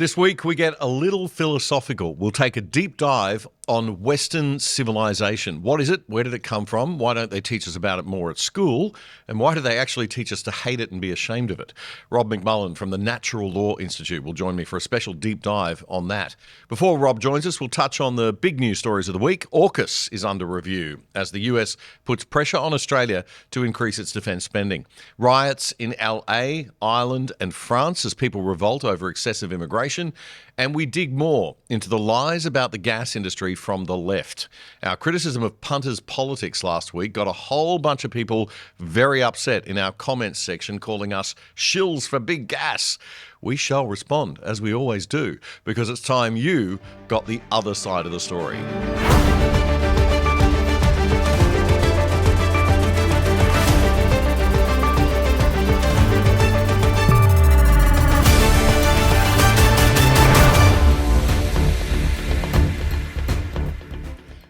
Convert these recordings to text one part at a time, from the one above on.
This week we get a little philosophical. We'll take a deep dive on Western civilization. What is it? Where did it come from? Why don't they teach us about it more at school? And why do they actually teach us to hate it and be ashamed of it? Rob McMullan from the Natural Law Institute will join me for a special deep dive on that. Before Rob joins us, we'll touch on the big news stories of the week. AUKUS is under review as the US puts pressure on Australia to increase its defence spending. Riots in LA, Ireland and France as people revolt over excessive immigration. And we dig more into the lies about the gas industry from the left. Our criticism of punters' politics last week got a whole bunch of people very upset in our comments section, calling us shills for big gas. We shall respond, as we always do, because it's time you got the other side of the story.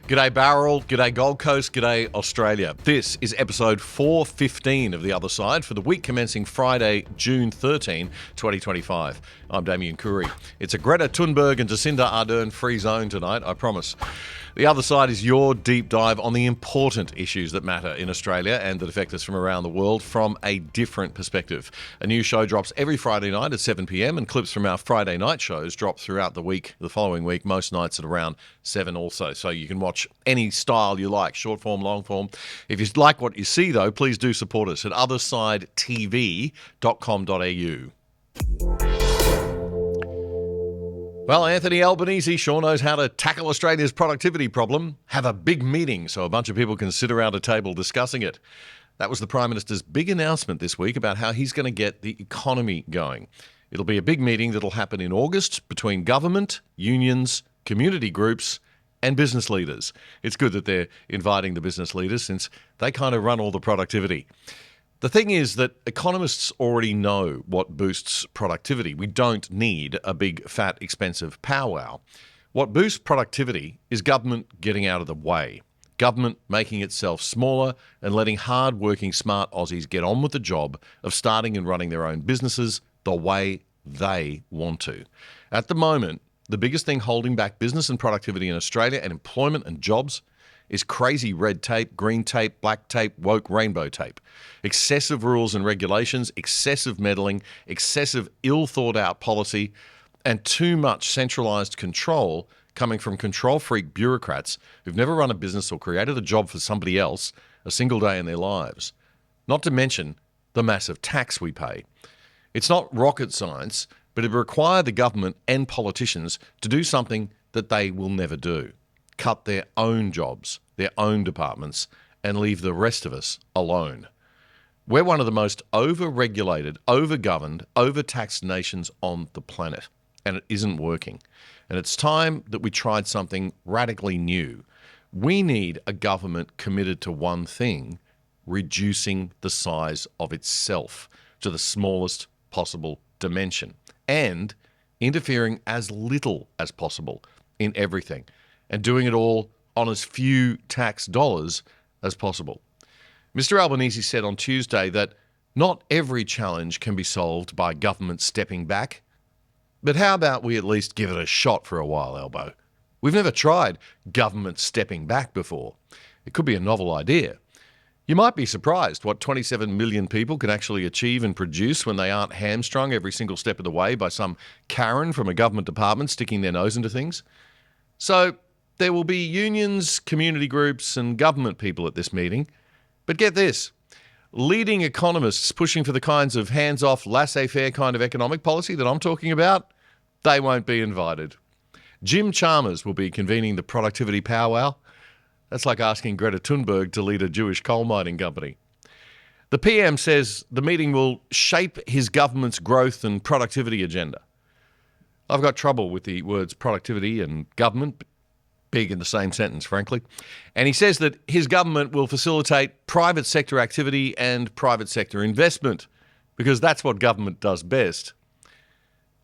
G'day Barrel, g'day Gold Coast, g'day Australia. This is episode 415 of The Other Side for the week commencing Friday, June 13, 2025. I'm Damien Curry. It's a Greta Thunberg and Jacinda Ardern free zone tonight, I promise. The Other Side is your deep dive on the important issues that matter in Australia and that affect us from around the world from a different perspective. A new show drops every Friday night at 7 p.m. and clips from our Friday night shows drop throughout the week, the following week, most nights at around 7 also. So you can watch any style you like, short form, long form. If you like what you see, though, please do support us at othersidetv.com.au. Well, Anthony Albanese sure knows how to tackle Australia's productivity problem. Have a big meeting so a bunch of people can sit around a table discussing it. That was the Prime Minister's big announcement this week about how he's going to get the economy going. It'll be a big meeting that'll happen in August between government, unions, community groups and business leaders. It's good that they're inviting the business leaders since they kind of run all the productivity. The thing is that economists already know what boosts productivity. We don't need a big, fat, expensive powwow. What boosts productivity is government getting out of the way. Government making itself smaller and letting hard-working, smart Aussies get on with the job of starting and running their own businesses the way they want to. At the moment, the biggest thing holding back business and productivity in Australia and employment and jobs is crazy red tape, green tape, black tape, woke rainbow tape. Excessive rules and regulations, excessive meddling, excessive ill-thought-out policy, and too much centralised control coming from control-freak bureaucrats who've never run a business or created a job for somebody else a single day in their lives. Not to mention the massive tax we pay. It's not rocket science, but it requires the government and politicians to do something that they will never do. Cut their own jobs, their own departments, and leave the rest of us alone. We're one of the most over-regulated, over-governed, over-taxed nations on the planet, and it isn't working. And it's time that we tried something radically new. We need a government committed to one thing, reducing the size of itself to the smallest possible dimension and interfering as little as possible in everything, and doing it all on as few tax dollars as possible. Mr. Albanese said on Tuesday that not every challenge can be solved by government stepping back. But how about we at least give it a shot for a while, Albo? We've never tried government stepping back before. It could be a novel idea. You might be surprised what 27 million people can actually achieve and produce when they aren't hamstrung every single step of the way by some Karen from a government department sticking their nose into things. So there will be unions, community groups and government people at this meeting. But get this, leading economists pushing for the kinds of hands-off, laissez-faire kind of economic policy that I'm talking about, they won't be invited. Jim Chalmers will be convening the productivity powwow. That's like asking Greta Thunberg to lead a Jewish coal mining company. The PM says the meeting will shape his government's growth and productivity agenda. I've got trouble with the words productivity and government, big in the same sentence, frankly. And he says that his government will facilitate private sector activity and private sector investment, because that's what government does best.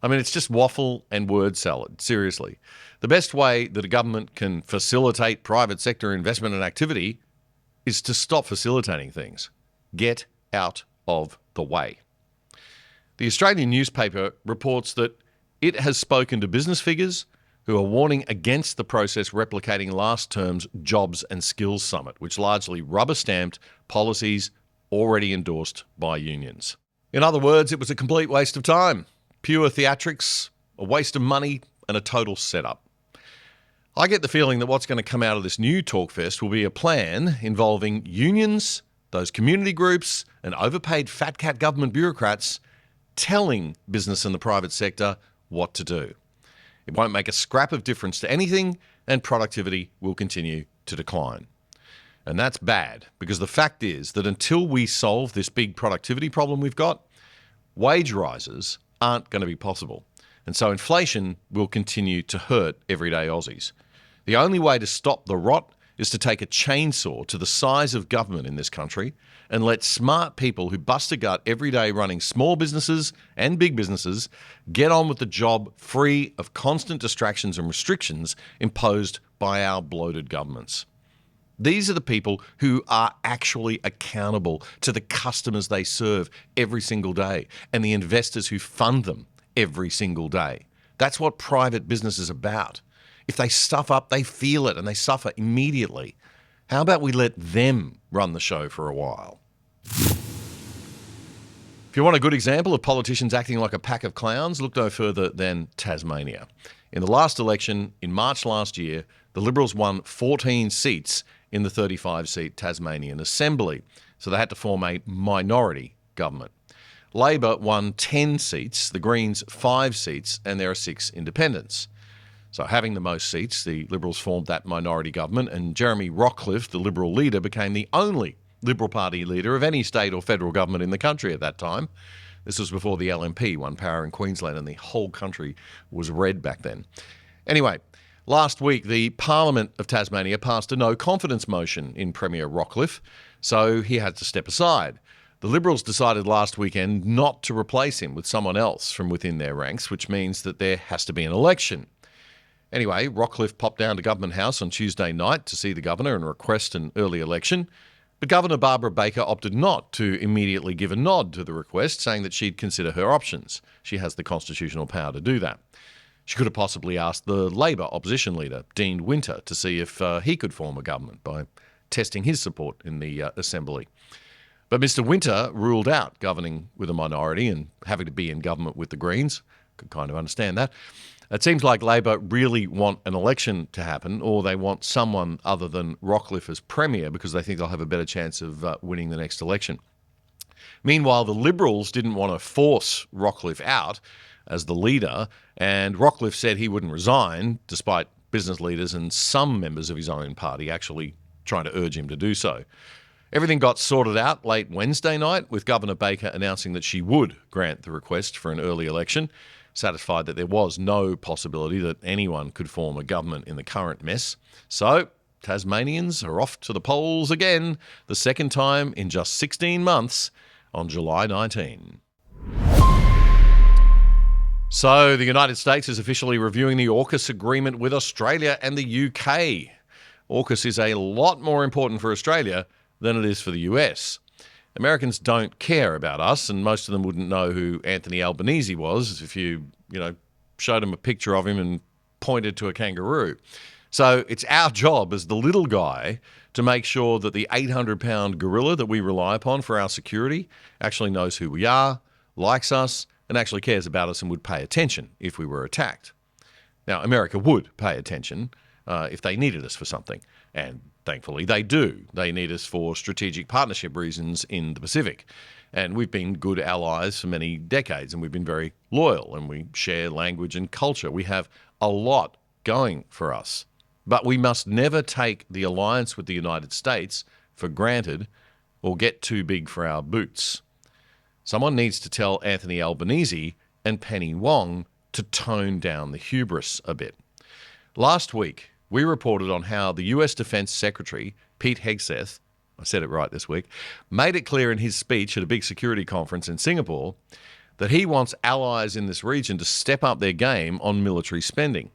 I mean, it's just waffle and word salad, seriously. The best way that a government can facilitate private sector investment and activity is to stop facilitating things. Get out of the way. The Australian newspaper reports that It has spoken to business figures who are warning against the process replicating last term's Jobs and Skills Summit, which largely rubber-stamped policies already endorsed by unions. In other words, it was a complete waste of time, pure theatrics, a waste of money, and a total setup. I get the feeling that what's going to come out of this new Talkfest will be a plan involving unions, those community groups, and overpaid fat cat government bureaucrats telling business and the private sector what to do. It won't make a scrap of difference to anything, and productivity will continue to decline. And that's bad, because the fact is that until we solve this big productivity problem we've got, wage rises aren't going to be possible. And so inflation will continue to hurt everyday Aussies. The only way to stop the rot is to take a chainsaw to the size of government in this country and let smart people who bust a gut every day running small businesses and big businesses get on with the job free of constant distractions and restrictions imposed by our bloated governments. These are the people who are actually accountable to the customers they serve every single day and the investors who fund them every single day. That's what private business is about. If they stuff up, they feel it and they suffer immediately. How about we let them run the show for a while? If you want a good example of politicians acting like a pack of clowns, look no further than Tasmania. In the last election, in March last year, the Liberals won 14 seats in the 35-seat Tasmanian Assembly, so they had to form a minority government. Labor won 10 seats, the Greens 5 seats, and there are 6 independents. So having the most seats, the Liberals formed that minority government, and Jeremy Rockcliffe, the Liberal leader, became the only Liberal Party leader of any state or federal government in the country at that time. This was before the LNP won power in Queensland and the whole country was red back then. Anyway, last week the Parliament of Tasmania passed a no-confidence motion in Premier Rockcliffe, so he had to step aside. The Liberals decided last weekend not to replace him with someone else from within their ranks, which means that there has to be an election. Anyway, Rockcliffe popped down to Government House on Tuesday night to see the Governor and request an early election, but Governor Barbara Baker opted not to immediately give a nod to the request, saying that she'd consider her options. She has the constitutional power to do that. She could have possibly asked the Labor opposition leader, Dean Winter, to see if he could form a government by testing his support in the Assembly. But Mr Winter ruled out governing with a minority and having to be in government with the Greens. Could kind of understand that. It seems like Labor really want an election to happen, or they want someone other than Rockcliffe as Premier because they think they'll have a better chance of winning the next election. Meanwhile, the Liberals didn't want to force Rockcliffe out as the leader, and Rockcliffe said he wouldn't resign, despite business leaders and some members of his own party actually trying to urge him to do so. Everything got sorted out late Wednesday night, with Governor Baker announcing that she would grant the request for an early election, satisfied that there was no possibility that anyone could form a government in the current mess. So Tasmanians are off to the polls again, the second time in just 16 months, on July 19. So the United States is officially reviewing the AUKUS agreement with Australia and the UK. AUKUS is a lot more important for Australia than it is for the US. Americans don't care about us, and most of them wouldn't know who Anthony Albanese was if you showed them a picture of him and pointed to a kangaroo. So it's our job as the little guy to make sure that the 800-pound gorilla that we rely upon for our security actually knows who we are, likes us, and actually cares about us and would pay attention if we were attacked. Now, America would pay attention if they needed us for something, and thankfully they do. They need us for strategic partnership reasons in the Pacific. And we've been good allies for many decades, and we've been very loyal, and we share language and culture. We have a lot going for us. But we must never take the alliance with the United States for granted or get too big for our boots. Someone needs to tell Anthony Albanese and Penny Wong to tone down the hubris a bit. Last week, we reported on how the US Defense Secretary, Pete Hegseth, I said it right this week, made it clear in his speech at a big security conference in Singapore that he wants allies in this region to step up their game on military spending.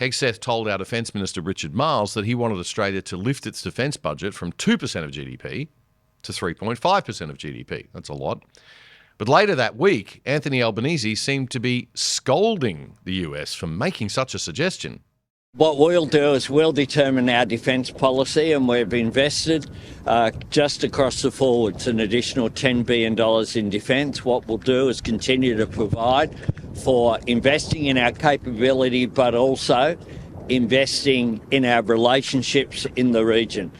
Hegseth told our Defence Minister Richard Marles that he wanted Australia to lift its defence budget from 2% of GDP to 3.5% of GDP. That's a lot. But later that week, Anthony Albanese seemed to be scolding the US for making such a suggestion. What we'll do is we'll determine our defence policy, and we've invested just across the forwards an additional $10 billion in defence. What we'll do is continue to provide for investing in our capability, but also investing in our relationships in the region.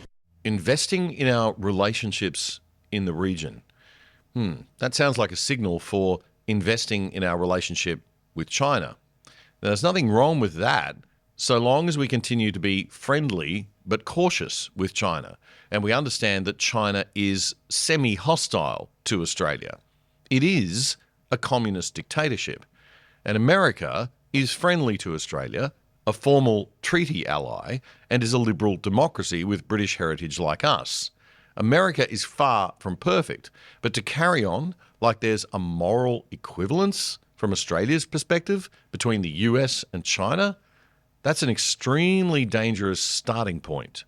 Investing in our relationships in the region. That sounds like a signal for investing in our relationship with China. Now, there's nothing wrong with that, so long as we continue to be friendly but cautious with China, and we understand that China is semi-hostile to Australia. It is a communist dictatorship, and America is friendly to Australia, a formal treaty ally, and is a liberal democracy with British heritage like us. America is far from perfect, but to carry on like there's a moral equivalence from Australia's perspective between the US and China, that's an extremely dangerous starting point.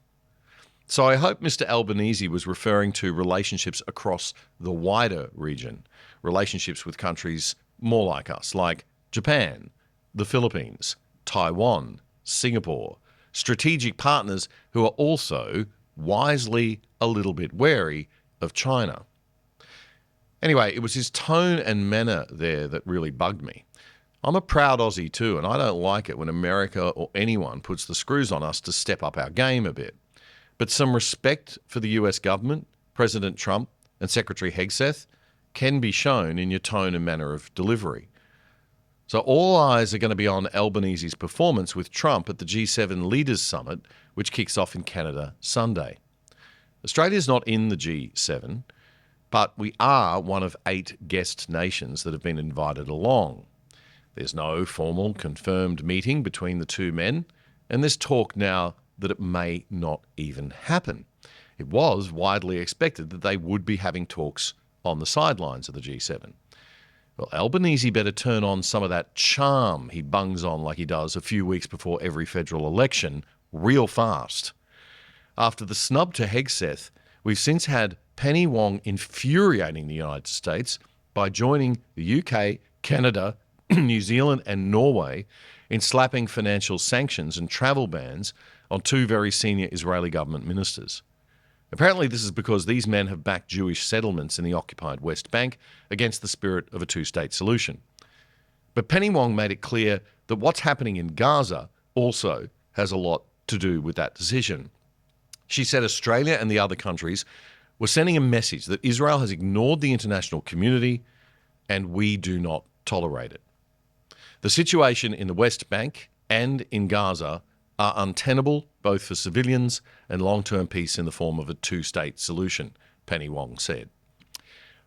So I hope Mr. Albanese was referring to relationships across the wider region, relationships with countries more like us, like Japan, the Philippines, Taiwan, Singapore, strategic partners who are also wisely a little bit wary of China. Anyway, it was his tone and manner there that really bugged me. I'm a proud Aussie too, and I don't like it when America or anyone puts the screws on us to step up our game a bit. But some respect for the US government, President Trump and Secretary Hegseth can be shown in your tone and manner of delivery. So all eyes are going to be on Albanese's performance with Trump at the G7 Leaders Summit, which kicks off in Canada Sunday. Australia's not in the G7, but we are one of 8 guest nations that have been invited along. There's no formal confirmed meeting between the two men, and there's talk now that it may not even happen. It was widely expected that they would be having talks on the sidelines of the G7. Well, Albanese better turn on some of that charm he bungs on like he does a few weeks before every federal election real fast. After the snub to Hegseth, we've since had Penny Wong infuriating the United States by joining the UK, Canada, New Zealand and Norway in slapping financial sanctions and travel bans on 2 very senior Israeli government ministers. Apparently this is because these men have backed Jewish settlements in the occupied West Bank against the spirit of a 2-state solution. But Penny Wong made it clear that what's happening in Gaza also has a lot to do with that decision. She said Australia and the other countries were sending a message that Israel has ignored the international community and we do not tolerate it. The situation in the West Bank and in Gaza are untenable both for civilians and long-term peace in the form of a 2-state solution, Penny Wong said.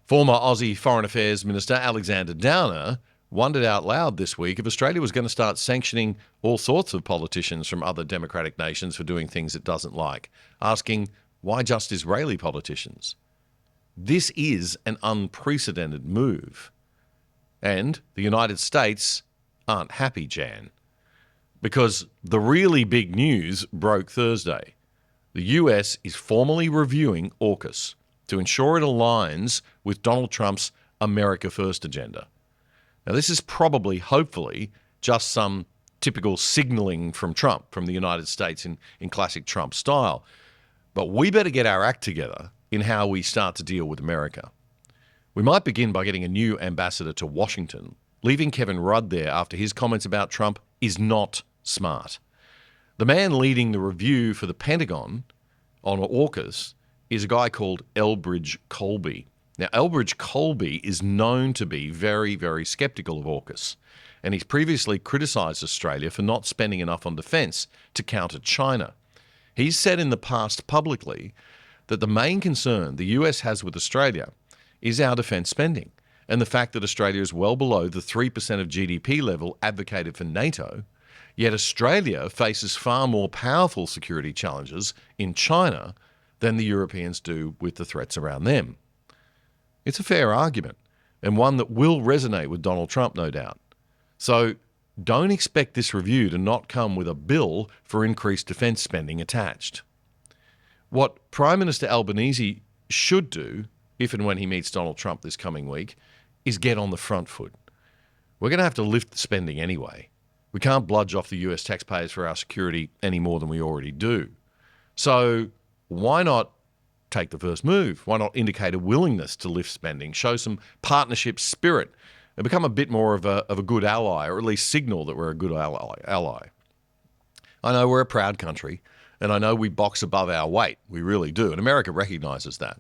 Former Aussie Foreign Affairs Minister Alexander Downer wondered out loud this week if Australia was going to start sanctioning all sorts of politicians from other democratic nations for doing things it doesn't like, asking why just Israeli politicians? This is an unprecedented move. And the United States aren't happy, Jan, because the really big news broke Thursday. The US is formally reviewing AUKUS to ensure it aligns with Donald Trump's America First agenda. Now, this is probably, hopefully, just some typical signaling from Trump, from the United States in classic Trump style. But we better get our act together in how we start to deal with America. We might begin by getting a new ambassador to Washington. Leaving Kevin Rudd there after his comments about Trump is not smart. The man leading the review for the Pentagon on AUKUS is a guy called Elbridge Colby. Now, Elbridge Colby is known to be very, very sceptical of AUKUS, and he's previously criticised Australia for not spending enough on defence to counter China. He's said in the past publicly that the main concern the US has with Australia is our defence spending, and the fact that Australia is well below the 3% of GDP level advocated for NATO, yet Australia faces far more powerful security challenges in China than the Europeans do with the threats around them. It's a fair argument, and one that will resonate with Donald Trump, no doubt. So don't expect this review to not come with a bill for increased defence spending attached. What Prime Minister Albanese should do, if and when he meets Donald Trump this coming week, is get on the front foot. We're going to have to lift the spending anyway. We can't bludge off the US taxpayers for our security any more than we already do. So why not take the first move? Why not indicate a willingness to lift spending, show some partnership spirit, and become a bit more of a good ally, or at least signal that we're a good ally? I know we're a proud country, and I know we box above our weight. We really do, and America recognises that.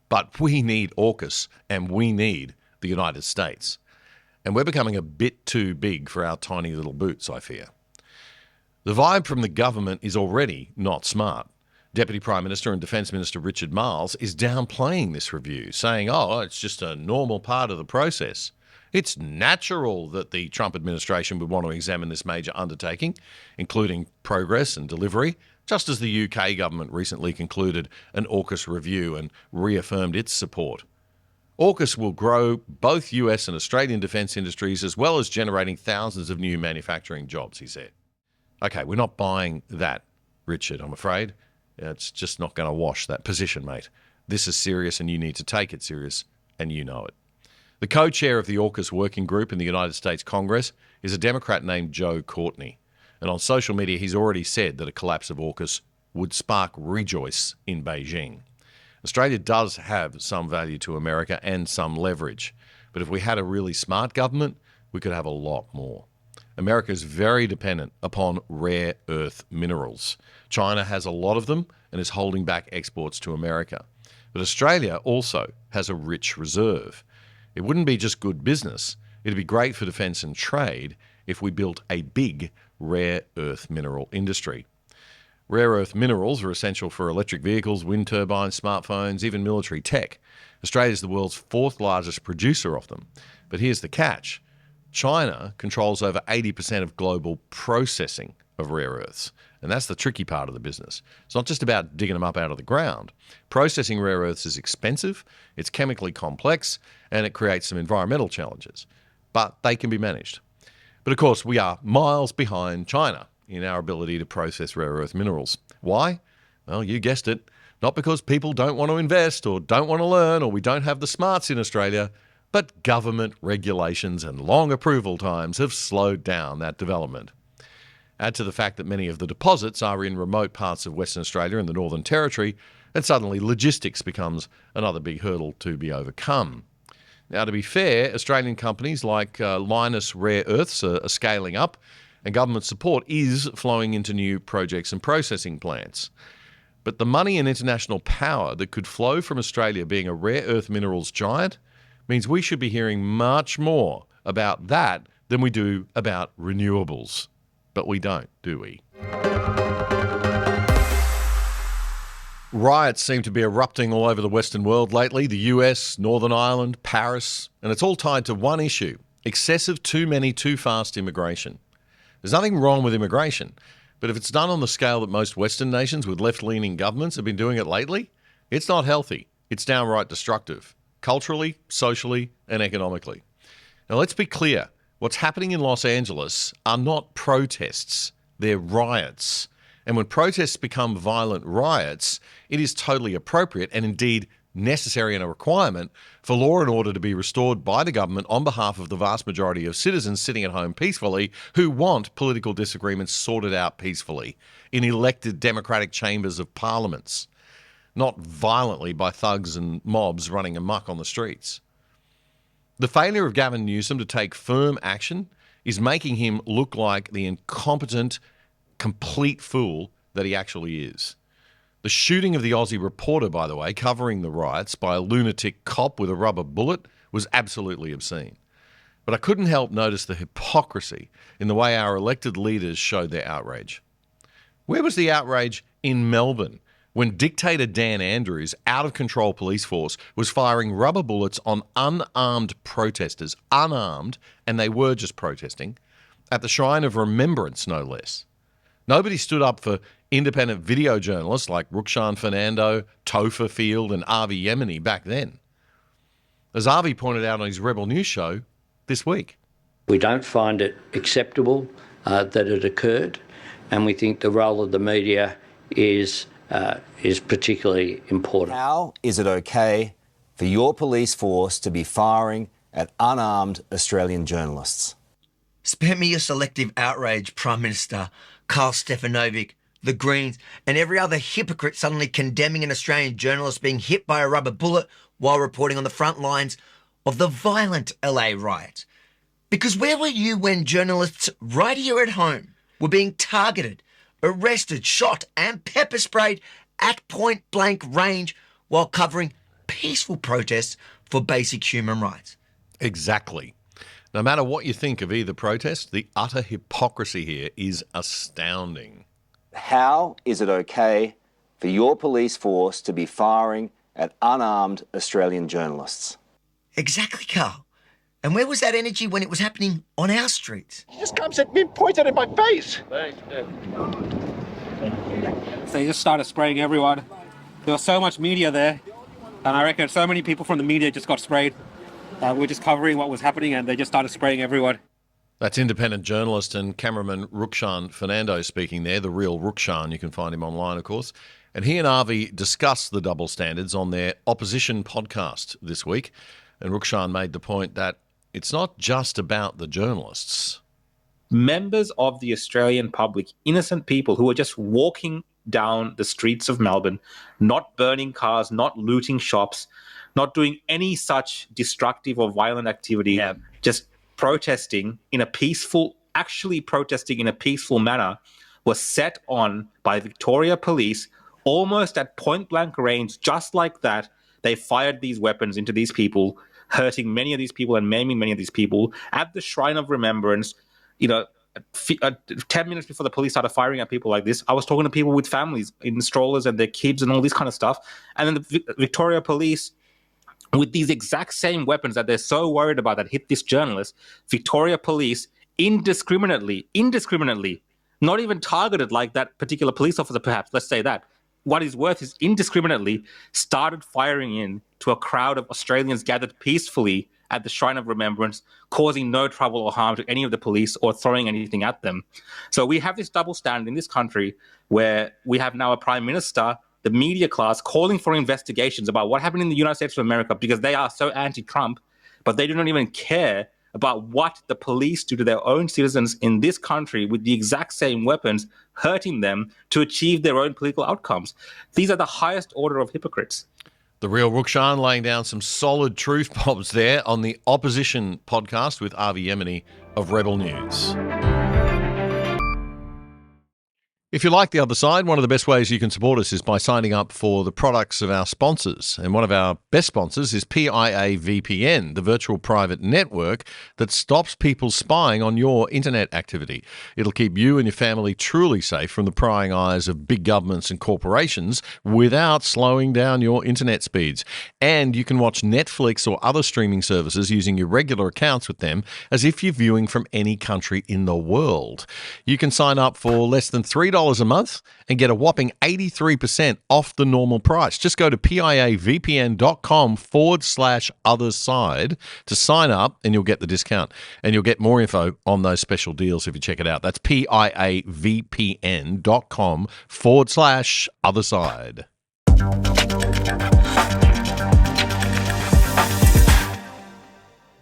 But we need AUKUS, and we need the United States. And we're becoming a bit too big for our tiny little boots, I fear. The vibe from the government is already not smart. Deputy Prime Minister and Defence Minister Richard Marles is downplaying this review, saying, oh, it's just a normal part of the process. It's natural that the Trump administration would want to examine this major undertaking, including progress and delivery, just as the UK government recently concluded an AUKUS review and reaffirmed its support. AUKUS will grow both US and Australian defence industries, as well as generating thousands of new manufacturing jobs, he said. OK, we're not buying that, Richard, I'm afraid. It's just not going to wash that position, mate. This is serious and you need to take it serious, and you know it. The co-chair of the AUKUS working group in the United States Congress is a Democrat named Joe Courtney. And on social media, he's already said that a collapse of AUKUS would spark rejoice in Beijing. Australia does have some value to America and some leverage. But if we had a really smart government, we could have a lot more. America is very dependent upon rare earth minerals. China has a lot of them and is holding back exports to America. But Australia also has a rich reserve. It wouldn't be just good business. It'd be great for defence and trade if we built a big rare earth mineral industry. Rare earth minerals are essential for electric vehicles, wind turbines, smartphones, even military tech. Australia is the world's fourth largest producer of them. But here's the catch. China controls over 80% of global processing of rare earths. And that's the tricky part of the business. It's not just about digging them up out of the ground. Processing rare earths is expensive, it's chemically complex, and it creates some environmental challenges. But they can be managed. But of course, we are miles behind China in our ability to process rare earth minerals. Why? Well, you guessed it. Not because people don't want to invest or don't want to learn or we don't have the smarts in Australia, but government regulations and long approval times have slowed down that development. Add to the fact that many of the deposits are in remote parts of Western Australia and the Northern Territory, and suddenly logistics becomes another big hurdle to be overcome. Now, to be fair, Australian companies like Lynas Rare Earths are scaling up, and government support is flowing into new projects and processing plants. But the money and international power that could flow from Australia being a rare earth minerals giant means we should be hearing much more about that than we do about renewables. But we don't, do we? Riots seem to be erupting all over the Western world lately, the US, Northern Ireland, Paris, and it's all tied to one issue: excessive, too many, too fast immigration. There's nothing wrong with immigration, but if it's done on the scale that most Western nations with left-leaning governments have been doing it lately, it's not healthy. It's downright destructive, culturally, socially, and economically. Now, let's be clear. What's happening in Los Angeles are not protests, they're riots. And when protests become violent riots, it is totally appropriate and indeed necessary and a requirement for law and order to be restored by the government on behalf of the vast majority of citizens sitting at home peacefully who want political disagreements sorted out peacefully in elected democratic chambers of parliaments, not violently by thugs and mobs running amok on the streets. The failure of Gavin Newsom to take firm action is making him look like the incompetent, complete fool that he actually is. The shooting of the Aussie reporter, by the way, covering the riots by a lunatic cop with a rubber bullet was absolutely obscene. But I couldn't help notice the hypocrisy in the way our elected leaders showed their outrage. Where was the outrage in Melbourne when dictator Dan Andrews' out-of-control police force was firing rubber bullets on unarmed protesters, unarmed, and they were just protesting, at the Shrine of Remembrance, no less? Nobody stood up for independent video journalists like Rukshan Fernando, Topher Field and Avi Yemeni back then. As Avi pointed out on his Rebel News show this week. We don't find it acceptable that it occurred, and we think the role of the media is particularly important. How is it okay for your police force to be firing at unarmed Australian journalists. Spare me your selective outrage, Prime Minister Karl Stefanovic, the Greens, and every other hypocrite suddenly condemning an Australian journalist being hit by a rubber bullet while reporting on the front lines of the violent LA riots. Because where were you when journalists right here at home were being targeted, arrested, shot and pepper sprayed at point blank range while covering peaceful protests for basic human rights? Exactly. No matter what you think of either protest, the utter hypocrisy here is astounding. How is it okay for your police force to be firing at unarmed Australian journalists? Exactly, Carl. And where was that energy when it was happening on our streets? He just comes at me and points it in my face. So they just started spraying everyone. There was so much media there, and I reckon so many people from the media just got sprayed. We're just covering what was happening, and they just started spraying everyone. That's independent journalist and cameraman Rukshan Fernando speaking there, the real Rukshan. You can find him online, of course. And he and Avi discussed the double standards on their opposition podcast this week. And Rukshan made the point that it's not just about the journalists. Members of the Australian public, innocent people who are just walking down the streets of Melbourne, not burning cars, not looting shops, not doing any such destructive or violent activity, just protesting in a peaceful manner, was set on by Victoria Police almost at point blank range. Just like that, they fired these weapons into these people, hurting many of these people and maiming many of these people at the Shrine of Remembrance. 10 minutes before the police started firing at people like this, I was talking to people with families in strollers and their kids and all this kind of stuff. And then the Victoria Police, with these exact same weapons that they're so worried about that hit this journalist, Victoria Police indiscriminately, not even targeted like that particular police officer perhaps, let's say that. What is worth is indiscriminately started firing in to a crowd of Australians gathered peacefully at the Shrine of Remembrance, causing no trouble or harm to any of the police or throwing anything at them. So we have this double standard in this country where we have now a Prime Minister, the media class, calling for investigations about what happened in the United States of America because they are so anti-Trump, but they do not even care about what the police do to their own citizens in this country with the exact same weapons, hurting them to achieve their own political outcomes. These are the highest order of hypocrites. The real Rukshan laying down some solid truth bombs there on the Opposition podcast with Avi Yemeni of Rebel News. If you like The Other Side, one of the best ways you can support us is by signing up for the products of our sponsors. And one of our best sponsors is PIA VPN, the virtual private network that stops people spying on your internet activity. It'll keep you and your family truly safe from the prying eyes of big governments and corporations without slowing down your internet speeds. And you can watch Netflix or other streaming services using your regular accounts with them as if you're viewing from any country in the world. You can sign up for less than $3 a month and get a whopping 83% off the normal price. Just go to piavpn.com/otherside to sign up and you'll get the discount. And you'll get more info on those special deals if you check it out. That's piavpn.com/otherside.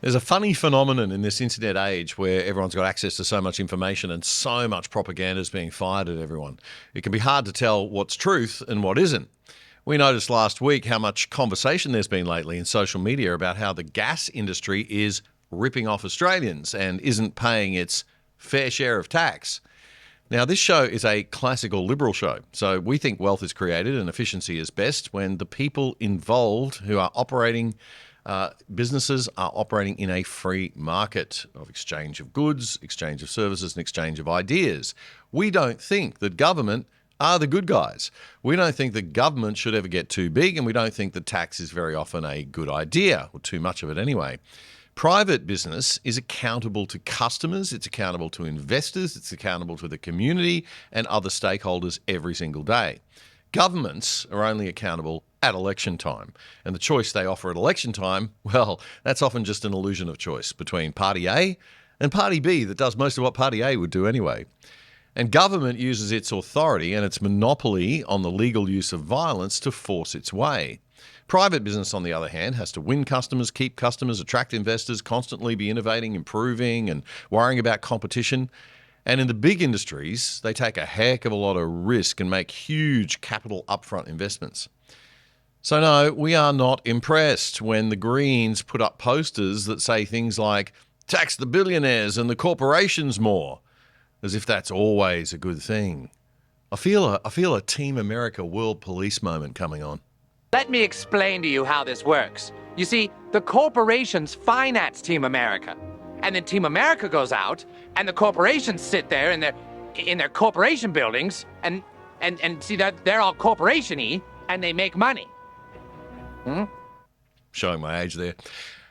There's a funny phenomenon in this internet age where everyone's got access to so much information and so much propaganda is being fired at everyone. It can be hard to tell what's truth and what isn't. We noticed last week how much conversation there's been lately in social media about how the gas industry is ripping off Australians and isn't paying its fair share of tax. Now, this show is a classical liberal show, so we think wealth is created and efficiency is best when the people involved who are operating businesses are operating in a free market of exchange of goods, exchange of services, and exchange of ideas. We don't think that government are the good guys. We don't think that government should ever get too big, and we don't think that tax is very often a good idea, or too much of it anyway. Private business is accountable to customers, it's accountable to investors, it's accountable to the community and other stakeholders every single day. Governments are only accountable at election time. And the choice they offer at election time, well, that's often just an illusion of choice between Party A and Party B that does most of what Party A would do anyway. And government uses its authority and its monopoly on the legal use of violence to force its way. Private business, on the other hand, has to win customers, keep customers, attract investors, constantly be innovating, improving, and worrying about competition. And in the big industries, they take a heck of a lot of risk and make huge capital upfront investments. So no, we are not impressed when the Greens put up posters that say things like, tax the billionaires and the corporations more, as if that's always a good thing. I feel a Team America World Police moment coming on. Let me explain to you how this works. You see, the corporations finance Team America. And then Team America goes out, and the corporations sit there in their corporation buildings, and see that they're all corporation-y, and they make money. Showing my age there.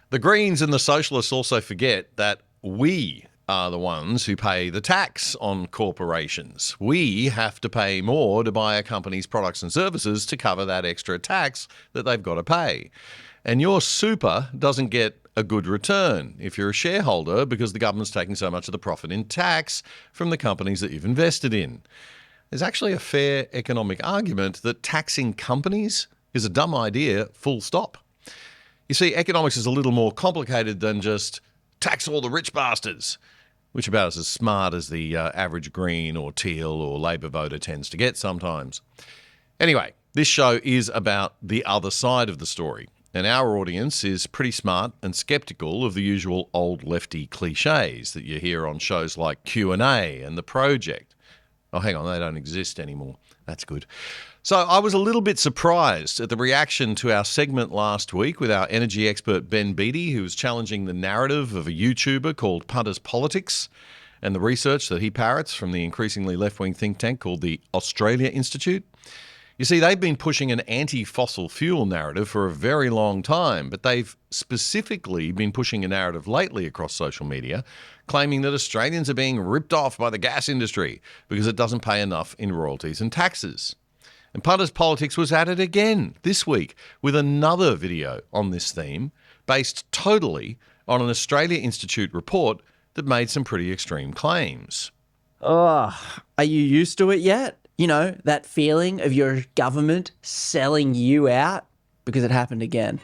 The Greens and the Socialists also forget that we are the ones who pay the tax on corporations. We have to pay more to buy a company's products and services to cover that extra tax that they've got to pay. And your super doesn't get a good return if you're a shareholder because the government's taking so much of the profit in tax from the companies that you've invested in. There's actually a fair economic argument that taxing companies is a dumb idea, full stop. You see, economics is a little more complicated than just tax all the rich bastards, which about as smart as the average Green or Teal or Labor voter tends to get sometimes. Anyway, this show is about the other side of the story, and our audience is pretty smart and sceptical of the usual old lefty cliches that you hear on shows like Q&A and The Project. Oh, hang on, they don't exist anymore. That's good. So I was a little bit surprised at the reaction to our segment last week with our energy expert Ben Beattie, who was challenging the narrative of a YouTuber called Punters Politics and the research that he parrots from the increasingly left-wing think tank called the Australia Institute. You see, they've been pushing an anti-fossil fuel narrative for a very long time, but they've specifically been pushing a narrative lately across social media, claiming that Australians are being ripped off by the gas industry because it doesn't pay enough in royalties and taxes. And Punters Politics was at it again this week with another video on this theme based totally on an Australia Institute report that made some pretty extreme claims. Oh, are you used to it yet? You know, that feeling of your government selling you out because it happened again.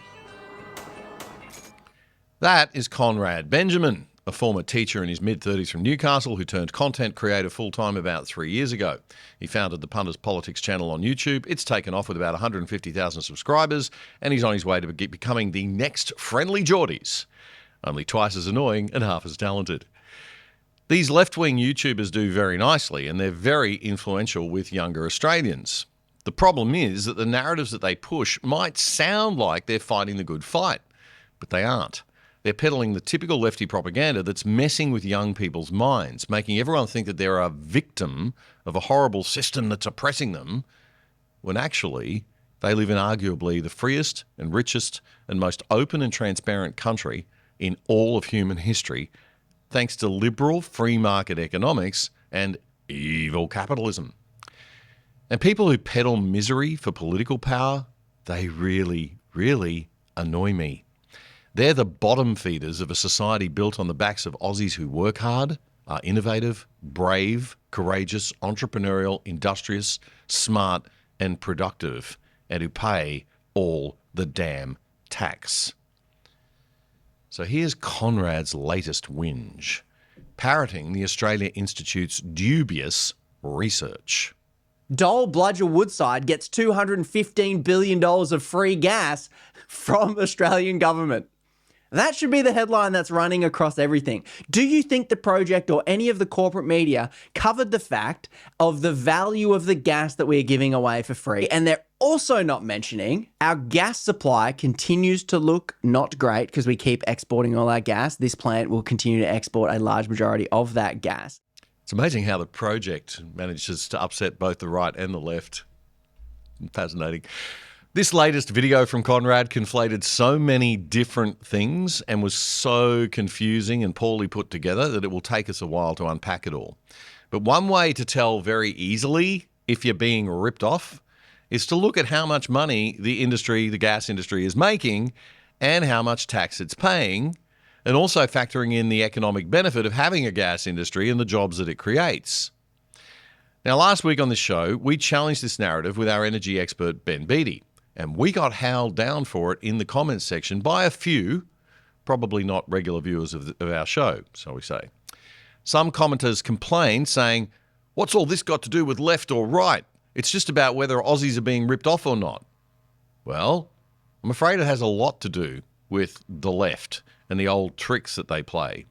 That is Conrad Benjamin, a former teacher in his mid-30s from Newcastle who turned content creator full-time about 3 years ago. He founded the Punters Politics channel on YouTube. It's taken off with about 150,000 subscribers, and he's on his way to becoming the next Friendly Geordies, only twice as annoying and half as talented. These left-wing YouTubers do very nicely, and they're very influential with younger Australians. The problem is that the narratives that they push might sound like they're fighting the good fight, but they aren't. They're peddling the typical lefty propaganda that's messing with young people's minds, making everyone think that they're a victim of a horrible system that's oppressing them, when actually they live in arguably the freest and richest and most open and transparent country in all of human history, thanks to liberal free market economics and evil capitalism. And people who peddle misery for political power, they really, really annoy me. They're the bottom feeders of a society built on the backs of Aussies who work hard, are innovative, brave, courageous, entrepreneurial, industrious, smart, and productive, and who pay all the damn tax. So here's Conrad's latest whinge, parroting the Australia Institute's dubious research. Dole Bludger Woodside gets $215 billion of free gas from Australian government. That should be the headline that's running across everything. Do you think the project or any of the corporate media covered the fact of the value of the gas that we're giving away for free? And they're also not mentioning our gas supply continues to look not great because we keep exporting all our gas. This plant will continue to export a large majority of that gas. It's amazing how the project manages to upset both the right and the left. Fascinating. This latest video from Conrad conflated so many different things and was so confusing and poorly put together that it will take us a while to unpack it all. But one way to tell very easily if you're being ripped off is to look at how much money the gas industry is making and how much tax it's paying, and also factoring in the economic benefit of having a gas industry and the jobs that it creates. Now, last week on this show, we challenged this narrative with our energy expert, Ben Beattie. And we got howled down for it in the comments section by a few, probably not regular viewers of our show, shall we say. Some commenters complained, saying, "What's all this got to do with left or right? It's just about whether Aussies are being ripped off or not." Well, I'm afraid it has a lot to do with the left and the old tricks that they play.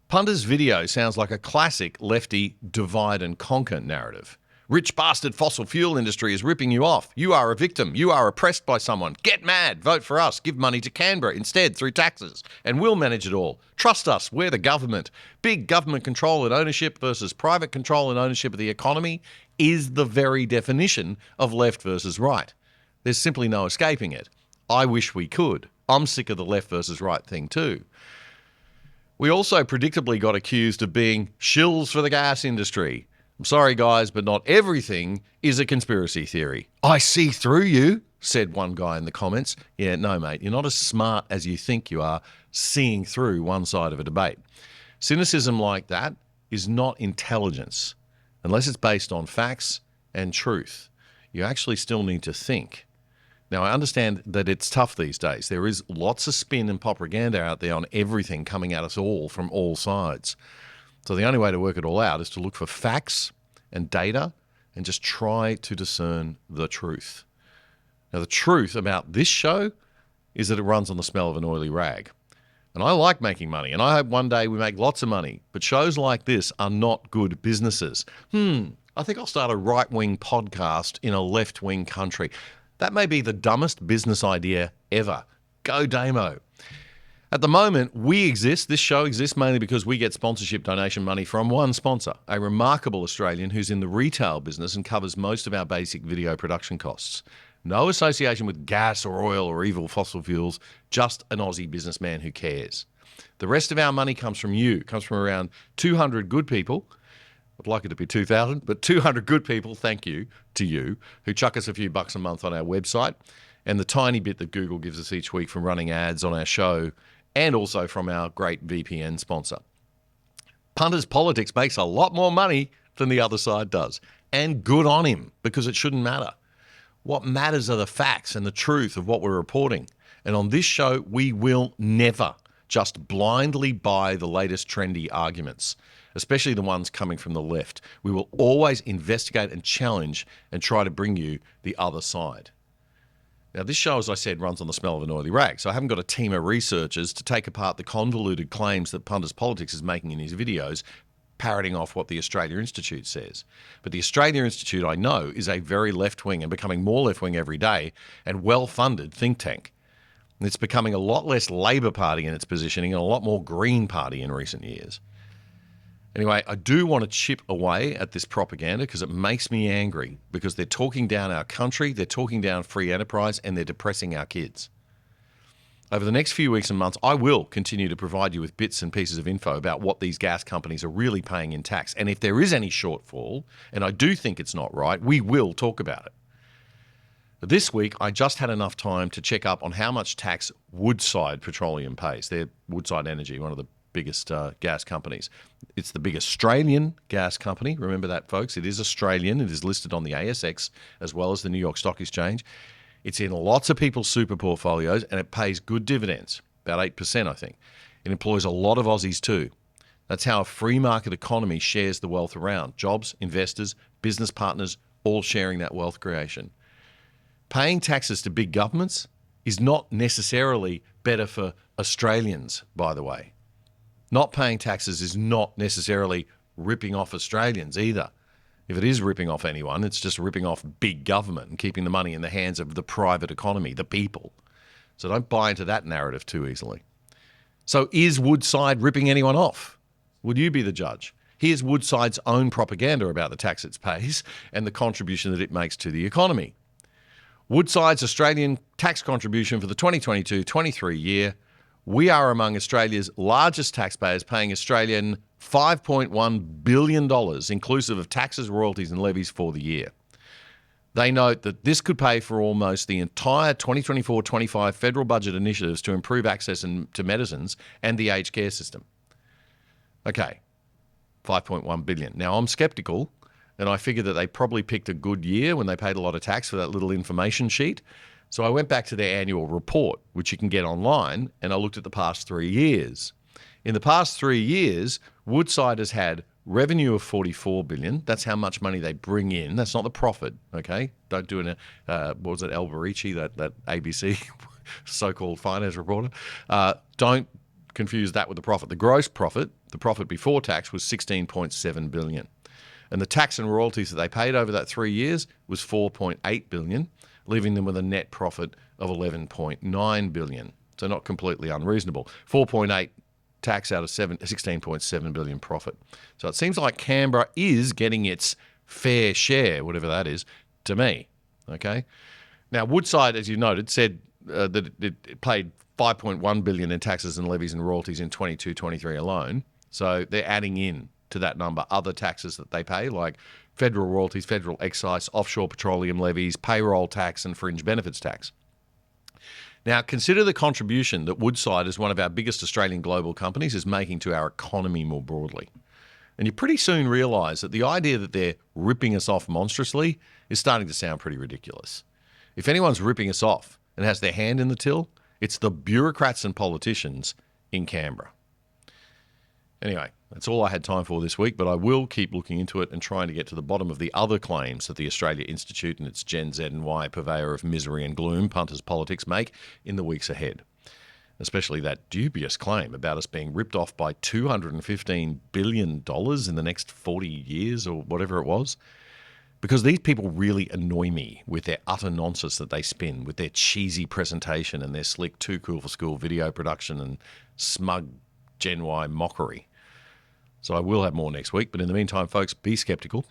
Punter's video sounds like a classic lefty divide and conquer narrative. Rich bastard fossil fuel industry is ripping you off. You are a victim. You are oppressed by someone. Get mad. Vote for us. Give money to Canberra instead through taxes. And we'll manage it all. Trust us. We're the government. Big government control and ownership versus private control and ownership of the economy is the very definition of left versus right. There's simply no escaping it. I wish we could. I'm sick of the left versus right thing too. We also predictably got accused of being shills for the gas industry. I'm sorry, guys, but not everything is a conspiracy theory. I see through you, said one guy in the comments. Yeah, no, mate, you're not as smart as you think you are seeing through one side of a debate. Cynicism like that is not intelligence, unless it's based on facts and truth. You actually still need to think. Now, I understand that it's tough these days. There is lots of spin and propaganda out there on everything coming at us all from all sides. So the only way to work it all out is to look for facts and data and just try to discern the truth. Now, the truth about this show is that it runs on the smell of an oily rag. And I like making money, and I hope one day we make lots of money. But shows like this are not good businesses. I think I'll start a right-wing podcast in a left-wing country. That may be the dumbest business idea ever. Go Damo. At the moment, we exist, this show exists mainly because we get sponsorship donation money from one sponsor, a remarkable Australian who's in the retail business and covers most of our basic video production costs. No association with gas or oil or evil fossil fuels, just an Aussie businessman who cares. The rest of our money comes from you, comes from around 200 good people. I'd like it to be 2,000, but 200 good people, thank you to you, who chuck us a few bucks a month on our website, and the tiny bit that Google gives us each week from running ads on our show, and also from our great VPN sponsor. Punter's Politics makes a lot more money than the other side does, and good on him, because it shouldn't matter. What matters are the facts and the truth of what we're reporting. And on this show, we will never just blindly buy the latest trendy arguments, especially the ones coming from the left. We will always investigate and challenge and try to bring you the other side. Now, this show, as I said, runs on the smell of an oily rag, so I haven't got a team of researchers to take apart the convoluted claims that Punter's Politics is making in his videos, parroting off what the Australia Institute says. But the Australia Institute, I know, is a very left-wing and becoming more left-wing every day and well-funded think tank. And it's becoming a lot less Labor Party in its positioning and a lot more Green Party in recent years. Anyway, I do want to chip away at this propaganda because it makes me angry because they're talking down our country, they're talking down free enterprise, and they're depressing our kids. Over the next few weeks and months, I will continue to provide you with bits and pieces of info about what these gas companies are really paying in tax. And if there is any shortfall, and I do think it's not right, we will talk about it. But this week, I just had enough time to check up on how much tax Woodside Petroleum pays. They're Woodside Energy, one of the biggest gas companies. It's the big Australian gas company. Remember that, folks. It is Australian. It is listed on the ASX as well as the New York Stock Exchange. It's in lots of people's super portfolios and it pays good dividends, about 8%, I think. It employs a lot of Aussies too. That's how a free market economy shares the wealth around. Jobs, investors, business partners, all sharing that wealth creation. Paying taxes to big governments is not necessarily better for Australians, by the way. Not paying taxes is not necessarily ripping off Australians either. If it is ripping off anyone, it's just ripping off big government and keeping the money in the hands of the private economy, the people. So don't buy into that narrative too easily. So is Woodside ripping anyone off? Would you be the judge? Here's Woodside's own propaganda about the tax it pays and the contribution that it makes to the economy. Woodside's Australian tax contribution for the 2022-23 year. We are among Australia's largest taxpayers, paying Australian $5.1 billion, inclusive of taxes, royalties and levies for the year. They note that this could pay for almost the entire 2024-25 federal budget initiatives to improve access to medicines and the aged care system. Okay, $5.1 billion. Now, I'm sceptical, and I figure that they probably picked a good year when they paid a lot of tax for that little information sheet. So I went back to their annual report, which you can get online, and I looked at the past 3 years. In the past 3 years, Woodside has had revenue of 44 billion. That's how much money they bring in. That's not the profit, okay? Don't do what was it, Alberici, that ABC so-called finance reporter? Don't confuse that with the profit. The gross profit, the profit before tax, was 16.7 billion. And the tax and royalties that they paid over that 3 years was 4.8 billion, leaving them with a net profit of 11.9 billion. So not completely unreasonable. 4.8 tax out of 16.7 billion profit. So it seems like Canberra is getting its fair share, whatever that is, to me. Okay. Now, Woodside, as you noted, said that it paid 5.1 billion in taxes and levies and royalties in 22-23 alone. So they're adding in to that number other taxes that they pay, like federal royalties, federal excise, offshore petroleum levies, payroll tax, and fringe benefits tax. Now, consider the contribution that Woodside, as one of our biggest Australian global companies, is making to our economy more broadly. And you pretty soon realise that the idea that they're ripping us off monstrously is starting to sound pretty ridiculous. If anyone's ripping us off and has their hand in the till, it's the bureaucrats and politicians in Canberra. Anyway, that's all I had time for this week, but I will keep looking into it and trying to get to the bottom of the other claims that the Australia Institute and its Gen Z and Y purveyor of misery and gloom, Punters Politics, make in the weeks ahead. Especially that dubious claim about us being ripped off by $215 billion in the next 40 years or whatever it was. Because these people really annoy me with their utter nonsense that they spin, with their cheesy presentation and their slick too cool for school video production and smug Gen Y mockery. So I will have more next week. But in the meantime, folks, be skeptical.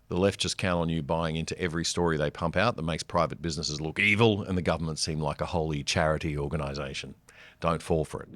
The left just count on you buying into every story they pump out that makes private businesses look evil and the government seem like a holy charity organisation. Don't fall for it.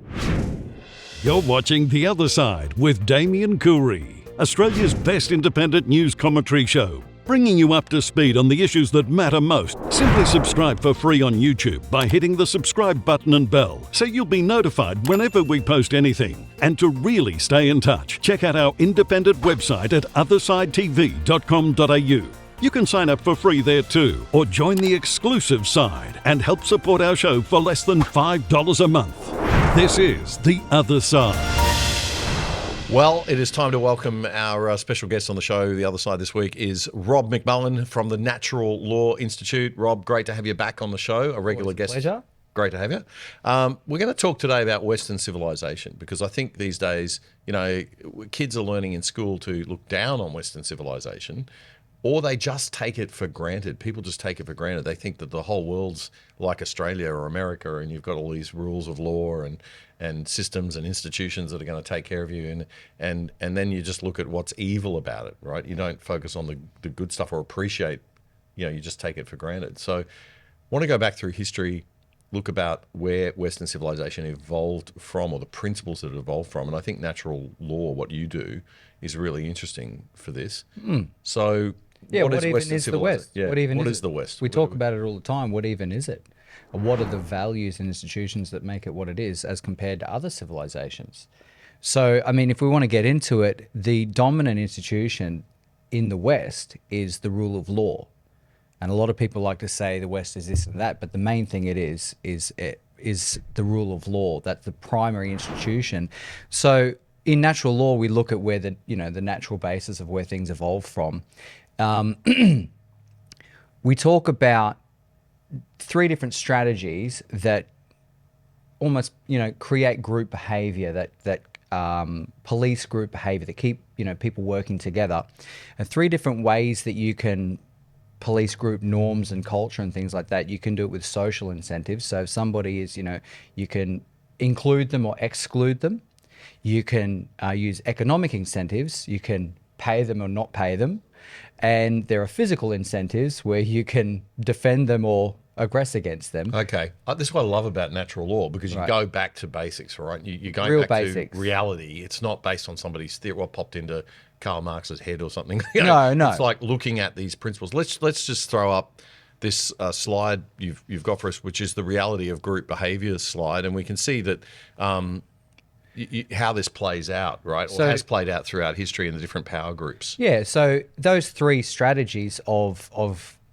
You're watching The Other Side with Damien Coorey, Australia's best independent news commentary show, bringing you up to speed on the issues that matter most. Simply subscribe for free on YouTube by hitting the subscribe button and bell, so you'll be notified whenever we post anything. And to really stay in touch, check out our independent website at othersidetv.com.au. You can sign up for free there too, or join the exclusive side and help support our show for less than $5 a month. This is The Other Side. Well, it is time to welcome our special guest on the show. The other side this week is Rob McMullan from the Natural Law Institute. Rob, great to have you back on the show, a regular guest. Pleasure. Great to have you. We're going to talk today about Western civilization because I think these days, you know, kids are learning in school to look down on Western civilization, or they just take it for granted. People just take it for granted. They think that the whole world's like Australia or America, and you've got all these rules of law and systems and institutions that are going to take care of you, and then you just look at what's evil about it, right? You don't focus on the good stuff or appreciate, you just take it for granted. So I want to go back through history, look about where Western civilization evolved from, or the principles that it evolved from, and I think natural law, what you do, is really interesting for this. So yeah, what even Western is the West? Yeah. What even is the West? We talk about it all the time. What even is it? What are the values and institutions that make it what it is as compared to other civilizations? So, I mean, if we want to get into it, the dominant institution in the West is the rule of law. And a lot of people like to say the West is this and that, but the main thing it is the rule of law. That's the primary institution. So in natural law, we look at where the natural basis of where things evolve from. We talk about three different strategies that almost, create group behavior, that police group behavior, that keep, people working together. And three different ways that you can police group norms and culture and things like that. You can do it with social incentives. So if somebody is, you can include them or exclude them. You can use economic incentives. You can pay them or not pay them. And there are physical incentives where you can defend them or aggress against them. Okay. This is what I love about natural law, because you go back to basics, right? You're going Real back basics. to reality. It's not based on somebody's theory, what popped into Karl Marx's head or something. No. It's like looking at these principles. Let's just throw up this slide you've got for us, which is the reality of group behaviour slide, and we can see that how this plays out, right? Or has played out throughout history in the different power groups. Yeah, so those three strategies of